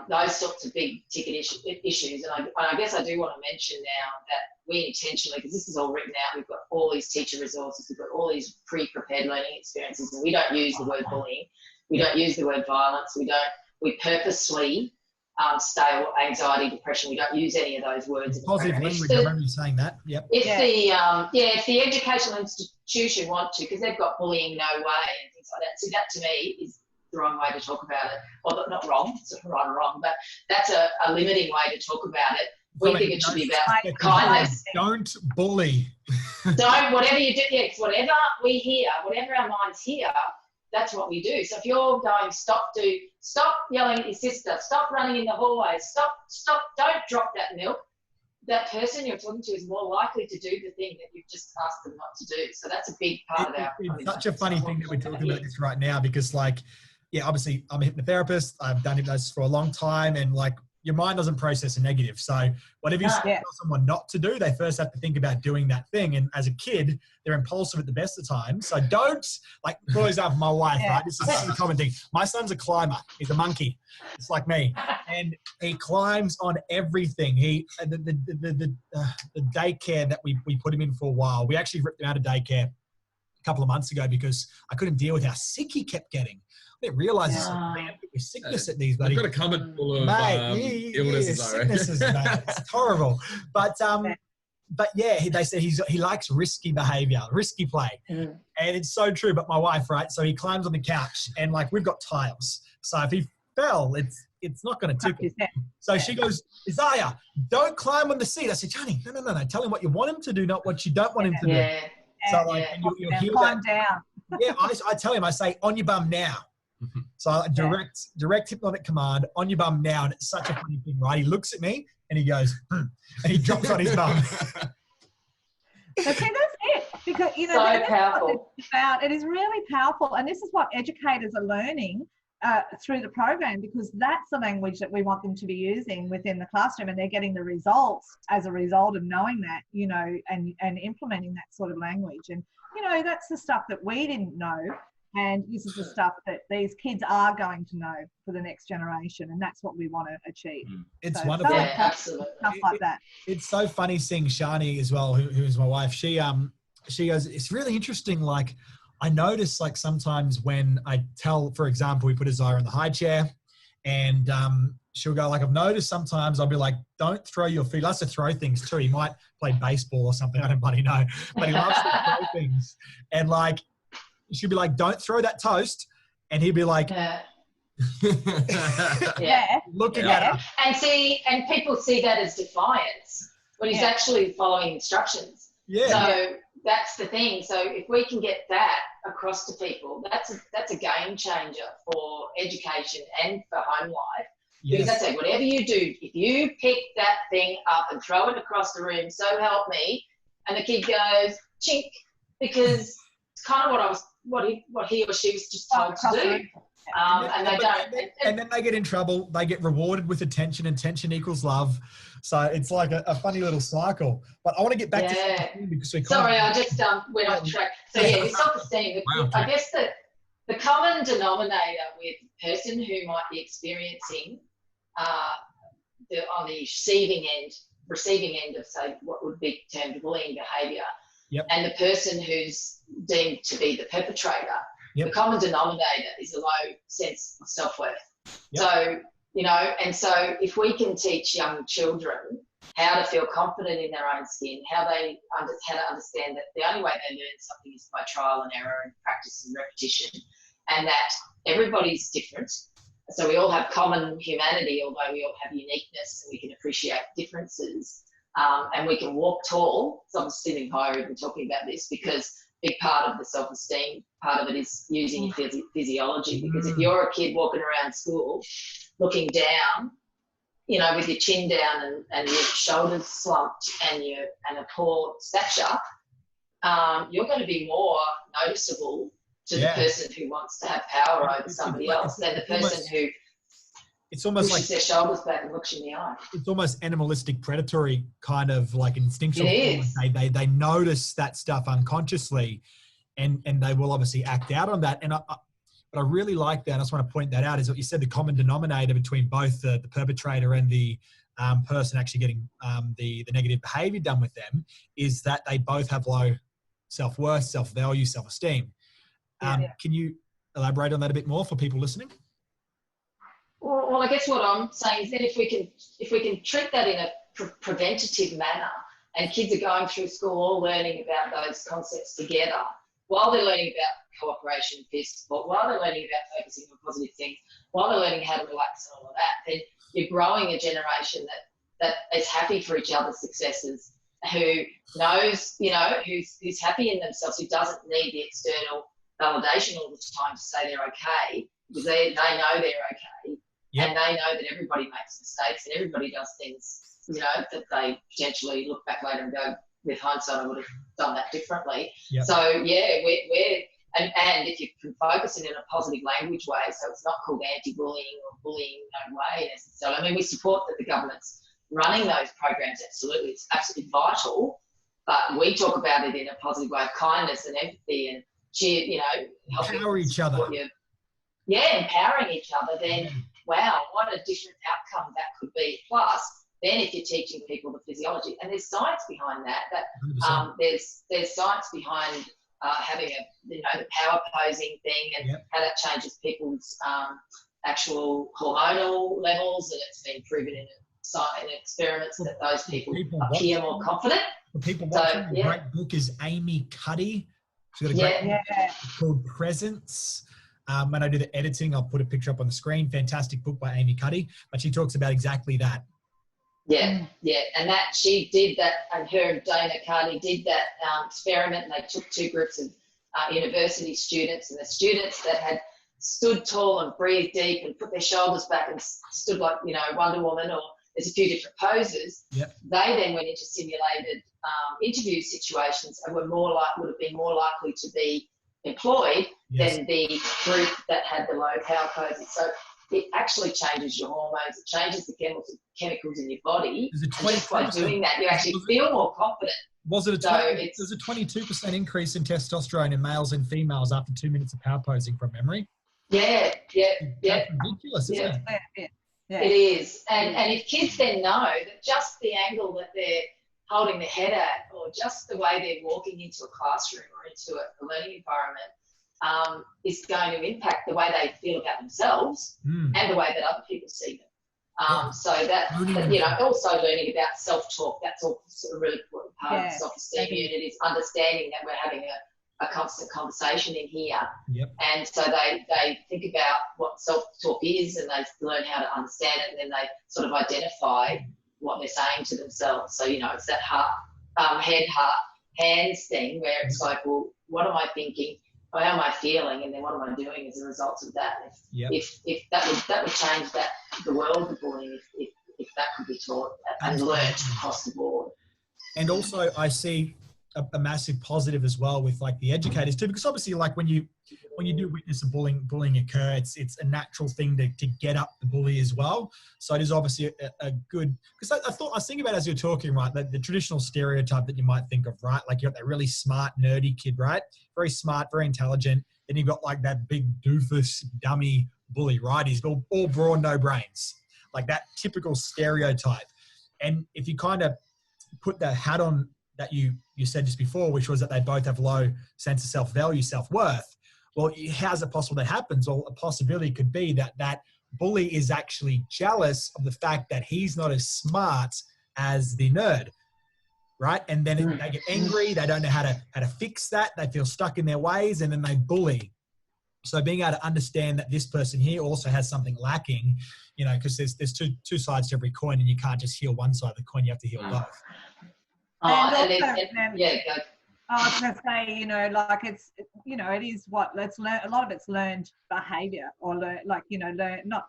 those sorts of big ticket issues. And I guess I do want to mention now that we intentionally, because this is all written out, we've got all these teacher resources, we've got all these pre-prepared learning experiences, and we don't use the word bullying, we don't use the word violence, we purposely stay anxiety, depression, we don't use any of those words. Positive language, I remember you saying that. Yep. If the educational institution want to, because they've got bullying no way and things like that, so that to me is the wrong way to talk about it. Well, not wrong, it's not right or wrong, but that's a limiting way to talk about it. We think it should be about kindness. Don't bully. Whatever you do, whatever we hear, whatever our minds hear, that's what we do. So if you're going, stop yelling at your sister, stop running in the hallways, stop, don't drop that milk, that person you're talking to is more likely to do the thing that you've just asked them not to do. So that's a big part of our... It's such a funny thing that we're talking about this right now, because obviously I'm a hypnotherapist. I've done hypnosis for a long time, and like your mind doesn't process a negative. So whatever you tell someone not to do, they first have to think about doing that thing. And as a kid, they're impulsive at the best of times. So don't, like, for example, my wife, right? This is a common thing. My son's a climber. He's a monkey. It's like me. And he climbs on everything. The daycare that we put him in for a while, we actually ripped him out of daycare a couple of months ago because I couldn't deal with how sick he kept getting. I didn't realise this with sickness at these bloody. I've got a cupboard full of illnesses. Sicknesses, mate. It's horrible. But yeah, they said he likes risky behaviour, risky play, and it's so true. But my wife, right? So he climbs on the couch, and like we've got tiles, so if he fell, it's not going to tickle. So she goes, Isaiah, don't climb on the seat. I said, Johnny, no. Tell him what you want him to do, not what you don't want him to do. So like, and you'll hear climb that. down. Yeah, I tell him, I say, on your bum now. So direct hypnotic command, on your bum now. And it's such a funny thing, right? He looks at me and he goes, and he drops on his bum. So see, that's it. Because, you know, So that's powerful. what it's about. It is really powerful. And this is what educators are learning through the program, because that's the language that we want them to be using within the classroom, and they're getting the results as a result of knowing that, you know, and implementing that sort of language. And, you know, that's the stuff that we didn't know. And this is the stuff that these kids are going to know for the next generation. And that's what we want to achieve. It's so wonderful. Yeah, absolutely. Stuff like that. It's so funny seeing Shani as well, who is my wife. She goes, it's really interesting. Like, I notice, like, sometimes when I tell, for example, we put Isaiah in the high chair, and she'll go, like, I've noticed sometimes I'll be like, don't throw your feet. He loves to throw things too. He might play baseball or something. I don't bloody know. But he loves to throw things. And, like, she'll be like, don't throw that toast. And he'll be like, looking at her. And people see that as defiance when he's actually following instructions. So that's the thing. So if we can get that across to people, that's a game changer for education and for home life. Because I say, whatever you do, if you pick that thing up and throw it across the room, so help me, and the kid goes chink, because it's kind of what he or she was just told to do. And they don't. And then they get in trouble. They get rewarded with attention, and attention equals love. So it's like a funny little cycle. But I want to get back to something because we Sorry, I just went off track. So yeah, with self-esteem, I guess that the common denominator with a person who might be experiencing on the receiving end of, say, what would be termed bullying behaviour, and the person who's deemed to be the perpetrator, the common denominator is a low sense of self-worth. So, you know, and so if we can teach young children how to feel confident in their own skin, how to understand that the only way they learn something is by trial and error and practice and repetition, and that everybody's different. So we all have common humanity, although we all have uniqueness, and we can appreciate differences, and we can walk tall. So I'm sitting higher even talking about this, because a big part of the self-esteem, part of it is using your physiology. Because if you're a kid walking around school looking down, you know, with your chin down and your shoulders slumped and a poor stature, you're going to be more noticeable to the person who wants to have power over somebody else than the person who it's almost pushes like their shoulders back and looks in the eye. It's almost animalistic, predatory kind of like instinctual. It is. They notice that stuff unconsciously, and they will obviously act out on that. And but I really like that. I just want to point that out, is what you said. The common denominator between both the perpetrator and the person actually getting the negative behavior done with them is that they both have low self-worth, self-value, self-esteem. Can you elaborate on that a bit more for people listening? Well, I guess what I'm saying is that if we can treat that in a preventative manner, and kids are going through school all learning about those concepts together, while they're learning about cooperation, peer support, while they're learning about focusing on positive things, while they're learning how to relax and all of that, then you're growing a generation that is happy for each other's successes, who knows, you know, who's happy in themselves, who doesn't need the external validation all the time to say they're okay, because they know they're okay. And they know that everybody makes mistakes and everybody does things, you know, that they potentially look back later and go, with hindsight, I would have done that differently. So yeah, and if you can focus it in a positive language way, so it's not called anti-bullying or bullying no way necessarily. I mean, we support that the government's running those programs, absolutely. It's absolutely vital, but we talk about it in a positive way of kindness and empathy and cheer, helping Empower each other. Empowering each other, then wow, what a different outcome that could be. Plus, then if you're teaching people the physiology, and there's science behind that, there's science behind having the power posing thing and how that changes people's actual hormonal levels, and it's been proven in experiments that those people appear more confident. For people watching, the great book is Amy Cuddy. She's got a great book called Presence. When I do the editing, I'll put a picture up on the screen. Fantastic book by Amy Cuddy, but she talks about exactly that. Yeah, and that she did that, and her and Dana Carney did that experiment, and they took two groups of university students, and the students that had stood tall and breathed deep and put their shoulders back and stood like, Wonder Woman, or there's a few different poses. Yep. They then went into simulated interview situations and would have been more likely to be employed than the group that had the low power poses. So it actually changes your hormones, it changes the chemicals in your body. And just by doing that, you actually feel more confident. Was it there's a 22% increase in testosterone in males and females after 2 minutes of power posing from memory? Yeah. That's ridiculous, isn't it? Yeah. It is. And if kids then know that just the angle that they're holding their head at, or just the way they're walking into a classroom or into a learning environment, is going to impact the way they feel about themselves and the way that other people see them. So that, also learning about self-talk, that's also a really important part of the self-esteem unit, is understanding that we're having a constant conversation in here. Yep. And so they think about what self-talk is, and they learn how to understand it, and then they sort of identify what they're saying to themselves. So, it's that head, heart, hands thing where it's like, well, what am I thinking? How am I feeling? And then what am I doing as a result of that? If that would change the world of bullying, if that could be taught and learned across the board. And also I see a massive positive as well with like the educators too, because obviously like when you do witness a bullying occur, it's a natural thing to get up the bully as well. So it is obviously a good, because I was thinking about as you're talking, right, the traditional stereotype that you might think of, right? Like you got that really smart, nerdy kid, right? Very smart, very intelligent. Then you've got like that big doofus dummy bully, right? He's all brawn, no brains, like that typical stereotype. And if you kind of put that hat on that you said just before, which was that they both have low sense of self-value, self-worth. Well, how's it possible that happens? Well, a possibility could be that bully is actually jealous of the fact that he's not as smart as the nerd, right? And then they get angry. They don't know how to fix that. They feel stuck in their ways, and then they bully. So being able to understand that this person here also has something lacking, because there's two sides to every coin, and you can't just heal one side of the coin. You have to heal both. Go. I was going to say, like it's, it is let's learn. A lot of it's learned behaviour, or learn not,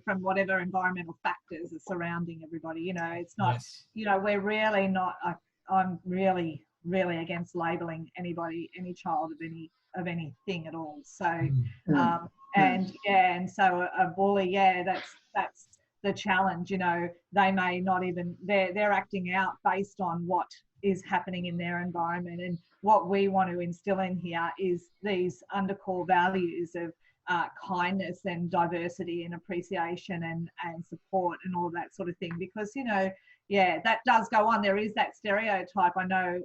from whatever environmental factors are surrounding everybody. It's not, we're really not. I'm really, really against labelling any child of anything at all. So, and so a bully, that's the challenge. They may not even they're acting out based on what is happening in their environment, and what we want to instill in here is these undercore values of kindness and diversity and appreciation and support and all that sort of thing, because that does go on. There is that stereotype. I know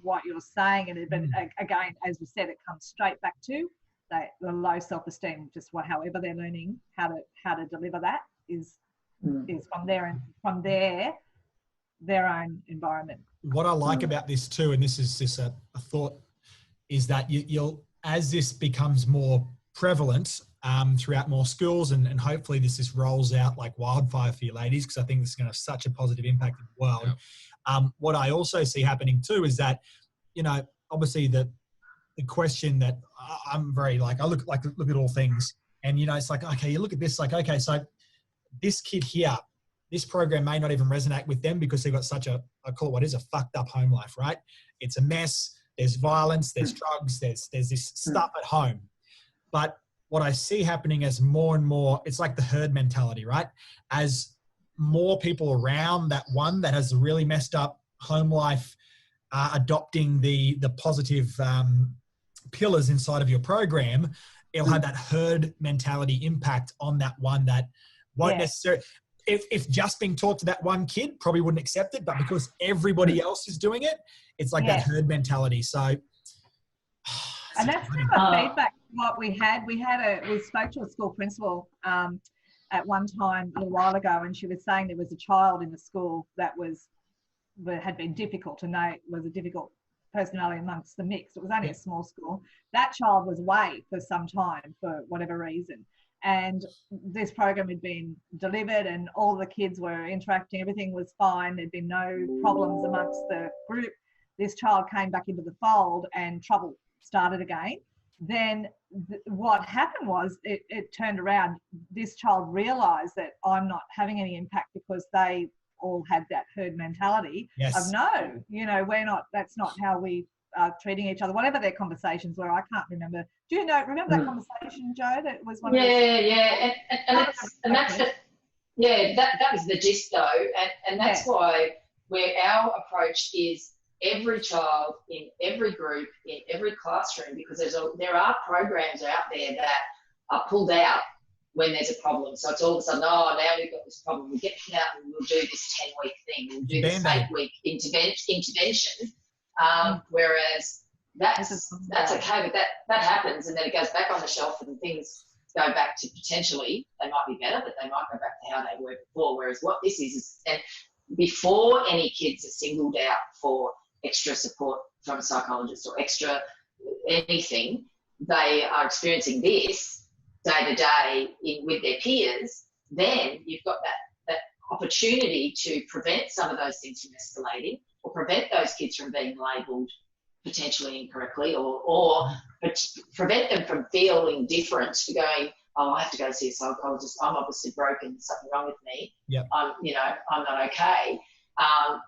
what you're saying, but again, as you said, it comes straight back to the low self-esteem. Just however they're learning how to deliver that is from their own environment. What I like about this too, and this is just a thought, is that you'll as this becomes more prevalent throughout more schools, and hopefully this just rolls out like wildfire for you ladies, because I think this is going to have such a positive impact in the world. Yeah. What I also see happening too is that, obviously the question that I'm very I look at all things, and it's like, okay, you look at this, like, okay, so this kid here, this program may not even resonate with them because they've got such I call it what is a fucked up home life, right? It's a mess. there's violence, there's drugs, there's this stuff at home. But what I see happening as more and more, it's like the herd mentality, right? As more people around that one that has really messed up home life are adopting the positive pillars inside of your program, it'll have that herd mentality impact on that one that won't necessarily, if just being taught to that one kid probably wouldn't accept it, but because everybody else is doing it, it's like that herd mentality. So, and that's kind of feedback what we had. We spoke to a school principal at one time a little while ago, and she was saying there was a child in the school that had been difficult to know, was a difficult personality amongst the mix. It was only a small school. That child was away for some time for whatever reason. And this program had been delivered and all the kids were interacting. Everything was fine. There'd been no problems amongst the group. This child came back into the fold and trouble started again. Then what happened was it turned around. This child realised that I'm not having any impact because they all had that herd mentality of no, that's not how we are treating each other, whatever their conversations were. I can't remember. Do you remember that conversation, Jo? That was one of the... that was the gist though. And that's why where our approach is every child in every group, in every classroom, because there are programs out there that are pulled out when there's a problem. So it's all of a sudden, now we've got this problem. We'll get out and we'll do this 10-week thing. We'll do this 8-week intervention. Whereas that's okay, but that happens and then it goes back on the shelf and things go back to potentially, they might be better, but they might go back to how they were before. Whereas what this is, and before any kids are singled out for extra support from a psychologist or extra anything, they are experiencing this day to day with their peers, then you've got that opportunity to prevent some of those things from escalating or prevent those kids from being labelled potentially incorrectly or prevent them from feeling different, going, I have to go see a psychologist. I'm obviously broken. There's something wrong with me. Yep. I'm not okay.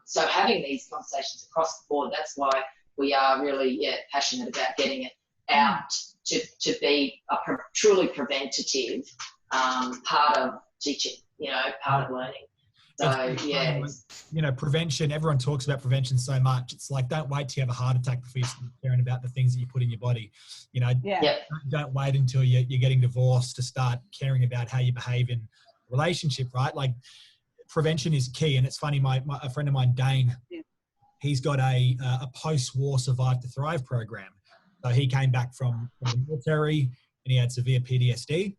So having these conversations across the board, that's why we are really passionate about getting it out to be a truly preventative part of teaching, part of learning. So, prevention, everyone talks about prevention so much. It's like, don't wait till you have a heart attack before you start caring about the things that you put in your body. Don't wait until you're getting divorced to start caring about how you behave in a relationship, right? Like, prevention is key. And it's funny, a friend of mine, Dane, he's got a post-war Survive to Thrive program. So he came back from the military and he had severe PTSD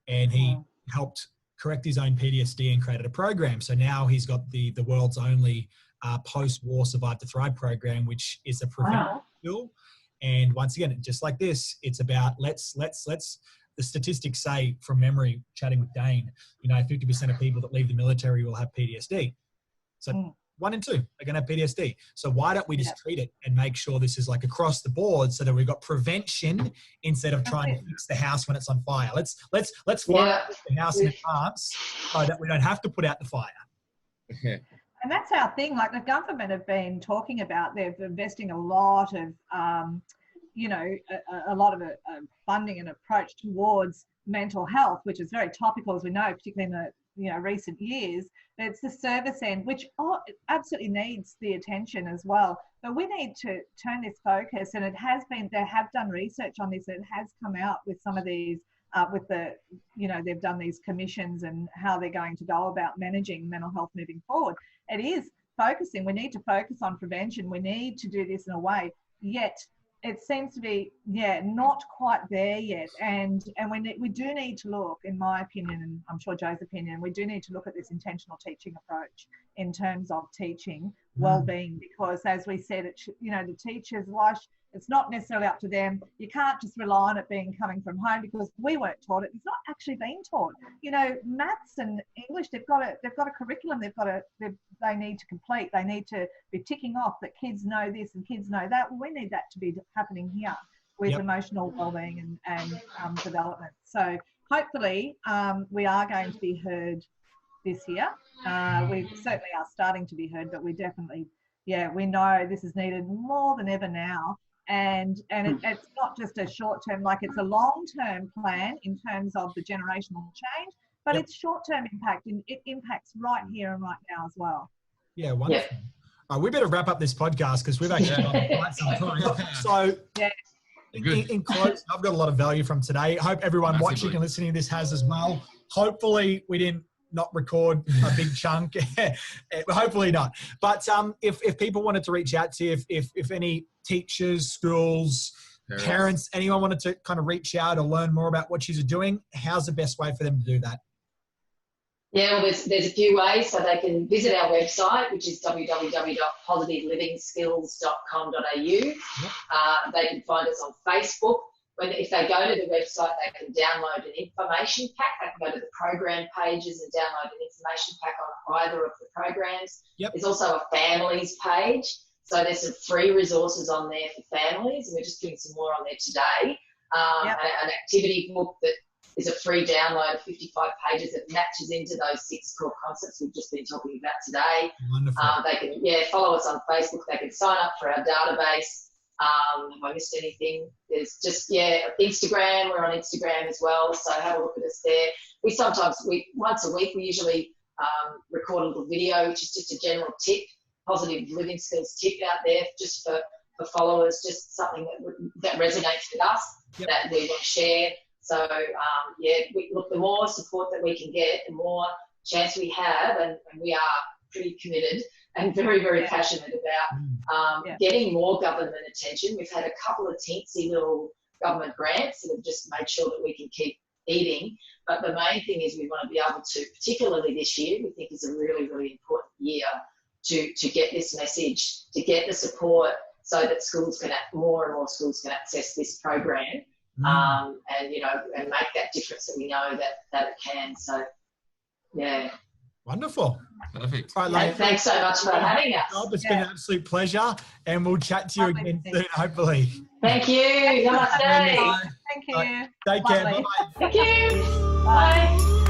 and he helped correct his own PTSD and created a program. So now he's got the world's only post-war Survive to Thrive program, which is a prevention tool. And once again, just like this, it's about let's the statistics say from memory, chatting with Dane, 50% of people that leave the military will have PTSD. So 1 in 2 are going to have PTSD. So why don't we just treat it and make sure this is like across the board so that we've got prevention instead of trying to fix the house when it's on fire. Let's fire the house in advance so that we don't have to put out the fire. And that's our thing. Like the government have been talking about, they're investing a lot of, a lot of funding and approach towards mental health, which is very topical, as we know, particularly in the recent years. It's the service end, which it absolutely needs the attention as well. But we need to turn this focus, and it has been, they have done research on this, and it has come out with some of these, they've done these commissions and how they're going to go about managing mental health moving forward. It is focusing. We need to focus on prevention. We need to do this in a way, yet it seems to be, not quite there yet. And we do need to look, in my opinion, and I'm sure Jo's opinion, we do need to look at this intentional teaching approach in terms of teaching well-being, because as we said, the teachers, it's not necessarily up to them. You can't just rely on it coming from home, because we weren't taught it. It's not actually being taught. Maths and English, they've got a curriculum they need to complete. They need to be ticking off that kids know this and kids know that. Well, we need that to be happening here with emotional well-being and development. So hopefully we are going to be heard this year. We certainly are starting to be heard, but we definitely yeah, we know this is needed more than ever now. And it's not just a short-term, like it's a long-term plan in terms of the generational change, but it's short-term impact, and it impacts right here and right now as well. Yeah, wonderful. We better wrap up this podcast because we've actually got quite some time. So, in close, I've got a lot of value from today. Hope everyone watching and listening to this has as well. Hopefully, we didn't not record a big chunk. Hopefully not. But if people wanted to reach out to you, if any teachers, schools, parents, anyone wanted to kind of reach out or learn more about what you're doing, how's the best way for them to do that? Yeah, well, there's a few ways. So they can visit our website, which is www.positivelivingskills.com.au. They can find us on Facebook. If they go to the website, they can download an information pack. They can go to the program pages and download an information pack on either of the programs. There's also a families page. So there's some free resources on there for families, and we're just doing some more on there today. An activity book that is a free download of 55 pages that matches into those 6 core concepts we've just been talking about today. Wonderful. They can follow us on Facebook. They can sign up for our database. Have I missed anything? There's just Instagram. We're on Instagram as well, so have a look at us there. Once a week we usually record a little video, which is just a general tip, positive living skills tip out there just for followers, just something that resonates with us that we want to share. So the more support that we can get, the more chance we have, and we are pretty committed and very, very passionate about getting more government attention. We've had a couple of teensy little government grants that have just made sure that we can keep eating. But the main thing is we want to be able to, particularly this year, we think is a really, really important year to get this message, to get the support so that more and more schools can access this program and make that difference that we know that it can. So, yeah. Wonderful. Perfect. All right, thanks so much for having us. It's been an absolute pleasure, and we'll chat to you again soon, hopefully. Thank you. Namaste. Thank you. Take care. Bye-bye. Thank you. Bye.